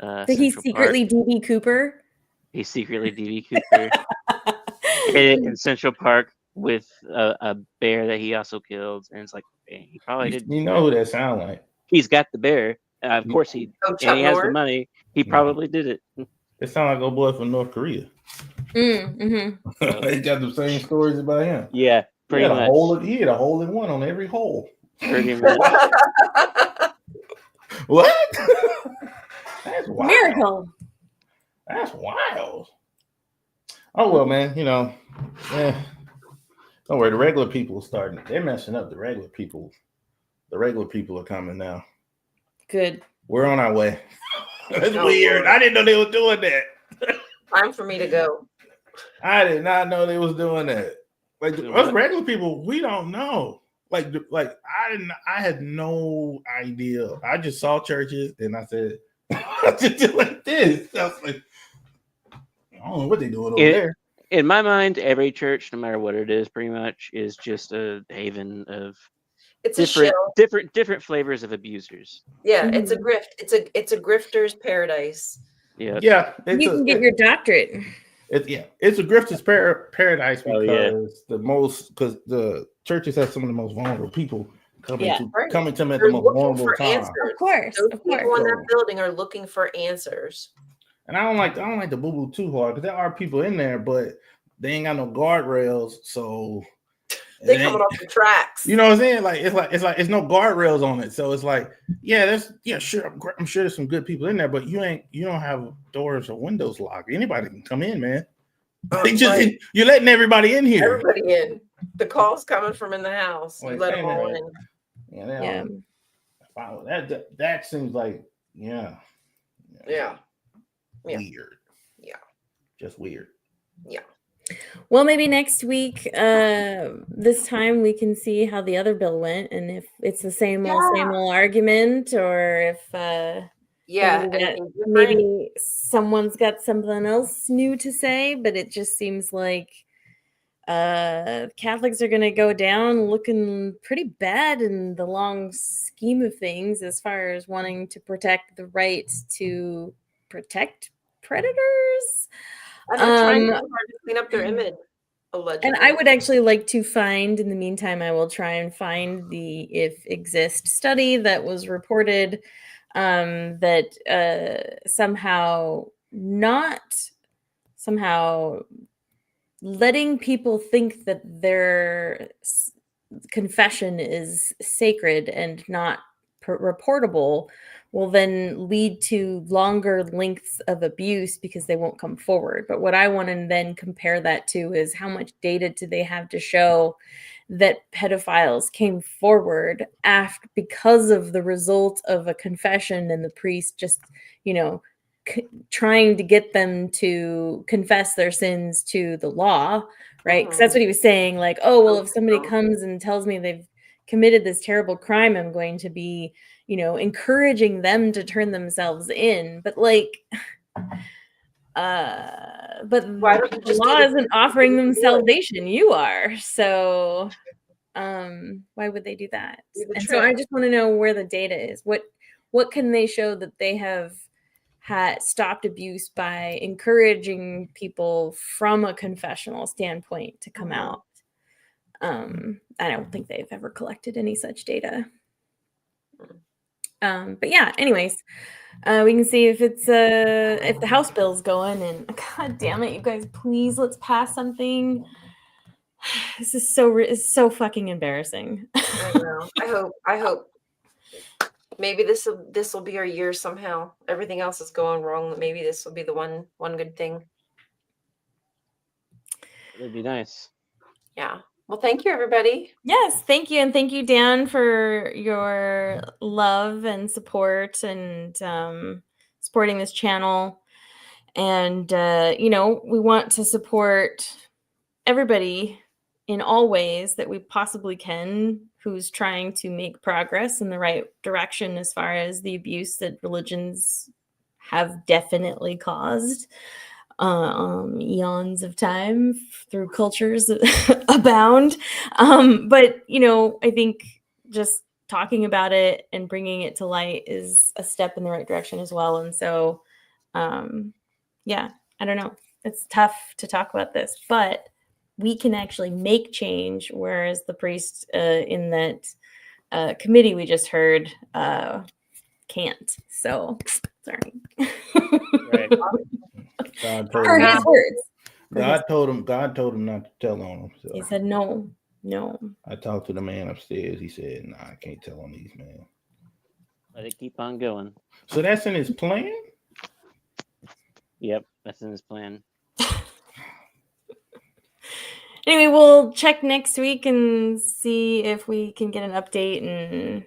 So he's secretly D.B. Cooper? He's secretly D.B. Cooper. Hid it in Central Park with a bear that he also killed, and it's like, man, he probably did. You know who that sound like? He's got the bear. Of course he has the money. He probably did it. It sound like old boy from North Korea. Mm-hmm. They got the same stories about him. Yeah, pretty much. He had a hole in one on every hole. Pretty much. What? That's wild. Miracle. That's wild. Oh well, man. You know, don't worry. The regular people are starting. They're messing up. The regular people are coming now. Good. We're on our way. That's weird. I didn't know they were doing that. Time for me to go. I did not know they was doing that. Like us regular people, we don't know. Like I had no idea. I just saw churches and I said, I just did like this. I was like, I don't know what they're doing over there. In my mind, every church, no matter what it is, pretty much is just a haven of different flavors of abusers. Yeah, it's a grift. It's a grifter's paradise. Yeah. You can get your doctorate. It's a grifter's paradise because the churches have some of the most vulnerable people coming to them at the most vulnerable time. Of course. Those people in that building are looking for answers. And I don't like to boo-boo too hard, because there are people in there, but they ain't got no guardrails, so they coming off the tracks. You know what I'm saying? Like it's no guardrails on it. So it's like, sure. I'm sure there's some good people in there, but you don't have doors or windows locked. Anybody can come in, man. You're letting everybody in here. Everybody in. The call's coming from in the house. You let them all in. Yeah. That seems like Yeah. Weird. Yeah. Just weird. Yeah. Well, maybe next week, this time we can see how the other bill went, and if it's the same old argument, or if maybe someone's got something else new to say. But it just seems like Catholics are going to go down looking pretty bad in the long scheme of things, as far as wanting to protect the right to protect predators. And they're trying to clean up their image, allegedly. And I would actually like to find, in the meantime, I will try and find the If Exist study that was reported that somehow letting people think that their confession is sacred and not reportable will then lead to longer lengths of abuse because they won't come forward. But what I want to then compare that to is how much data do they have to show that pedophiles came forward because of the result of a confession and the priest just, trying to get them to confess their sins to the law, right? Because that's what he was saying. Like, oh, well, if somebody comes and tells me they've committed this terrible crime, I'm going to be encouraging them to turn themselves in. But but why don't you the law isn't offering them salvation. You are. So Why would they do that? Do the And so I trick. just want to know where the data is. What can they show that they have had stopped abuse by encouraging people from a confessional standpoint to come out? I don't think they've ever collected any such data. But yeah, anyways, we can see if it's if the House bill's going, and god damn it, you guys, please let's pass something. This is it's so fucking embarrassing. I know. I hope maybe this will be our year somehow. Everything else is going wrong. Maybe this will be the one good thing. That'd be nice. Yeah. Well, thank you, everybody. Yes, thank you. And thank you, Dan, for your love and support and supporting this channel. And, we want to support everybody in all ways that we possibly can who's trying to make progress in the right direction as far as the abuse that religions have definitely caused. Eons of time through cultures abound. But, I think just talking about it and bringing it to light is a step in the right direction as well. And so, yeah, I don't know. It's tough to talk about this, but we can actually make change, whereas the priest in that committee we just heard can't. So, sorry. Right. God For his words. God told him not to tell on him. So. He said no. I talked to the man upstairs. He said, "Nah, I can't tell on these men." Let it keep on going. So that's in his plan? Yep, that's in his plan. Anyway, we'll check next week and see if we can get an update, and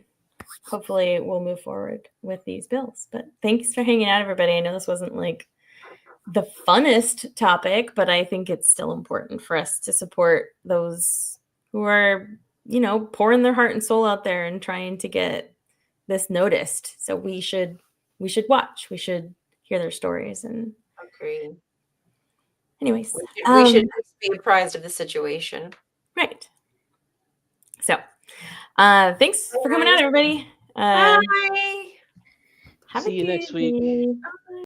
hopefully we'll move forward with these bills. But thanks for hanging out, everybody. I know this wasn't like the funnest topic, but I think it's still important for us to support those who are, pouring their heart and soul out there and trying to get this noticed. So we should watch. We should hear their stories. And agree. Anyways, we should be apprised of the situation. Right. So, thanks for coming out, everybody. Bye. Have See you next week.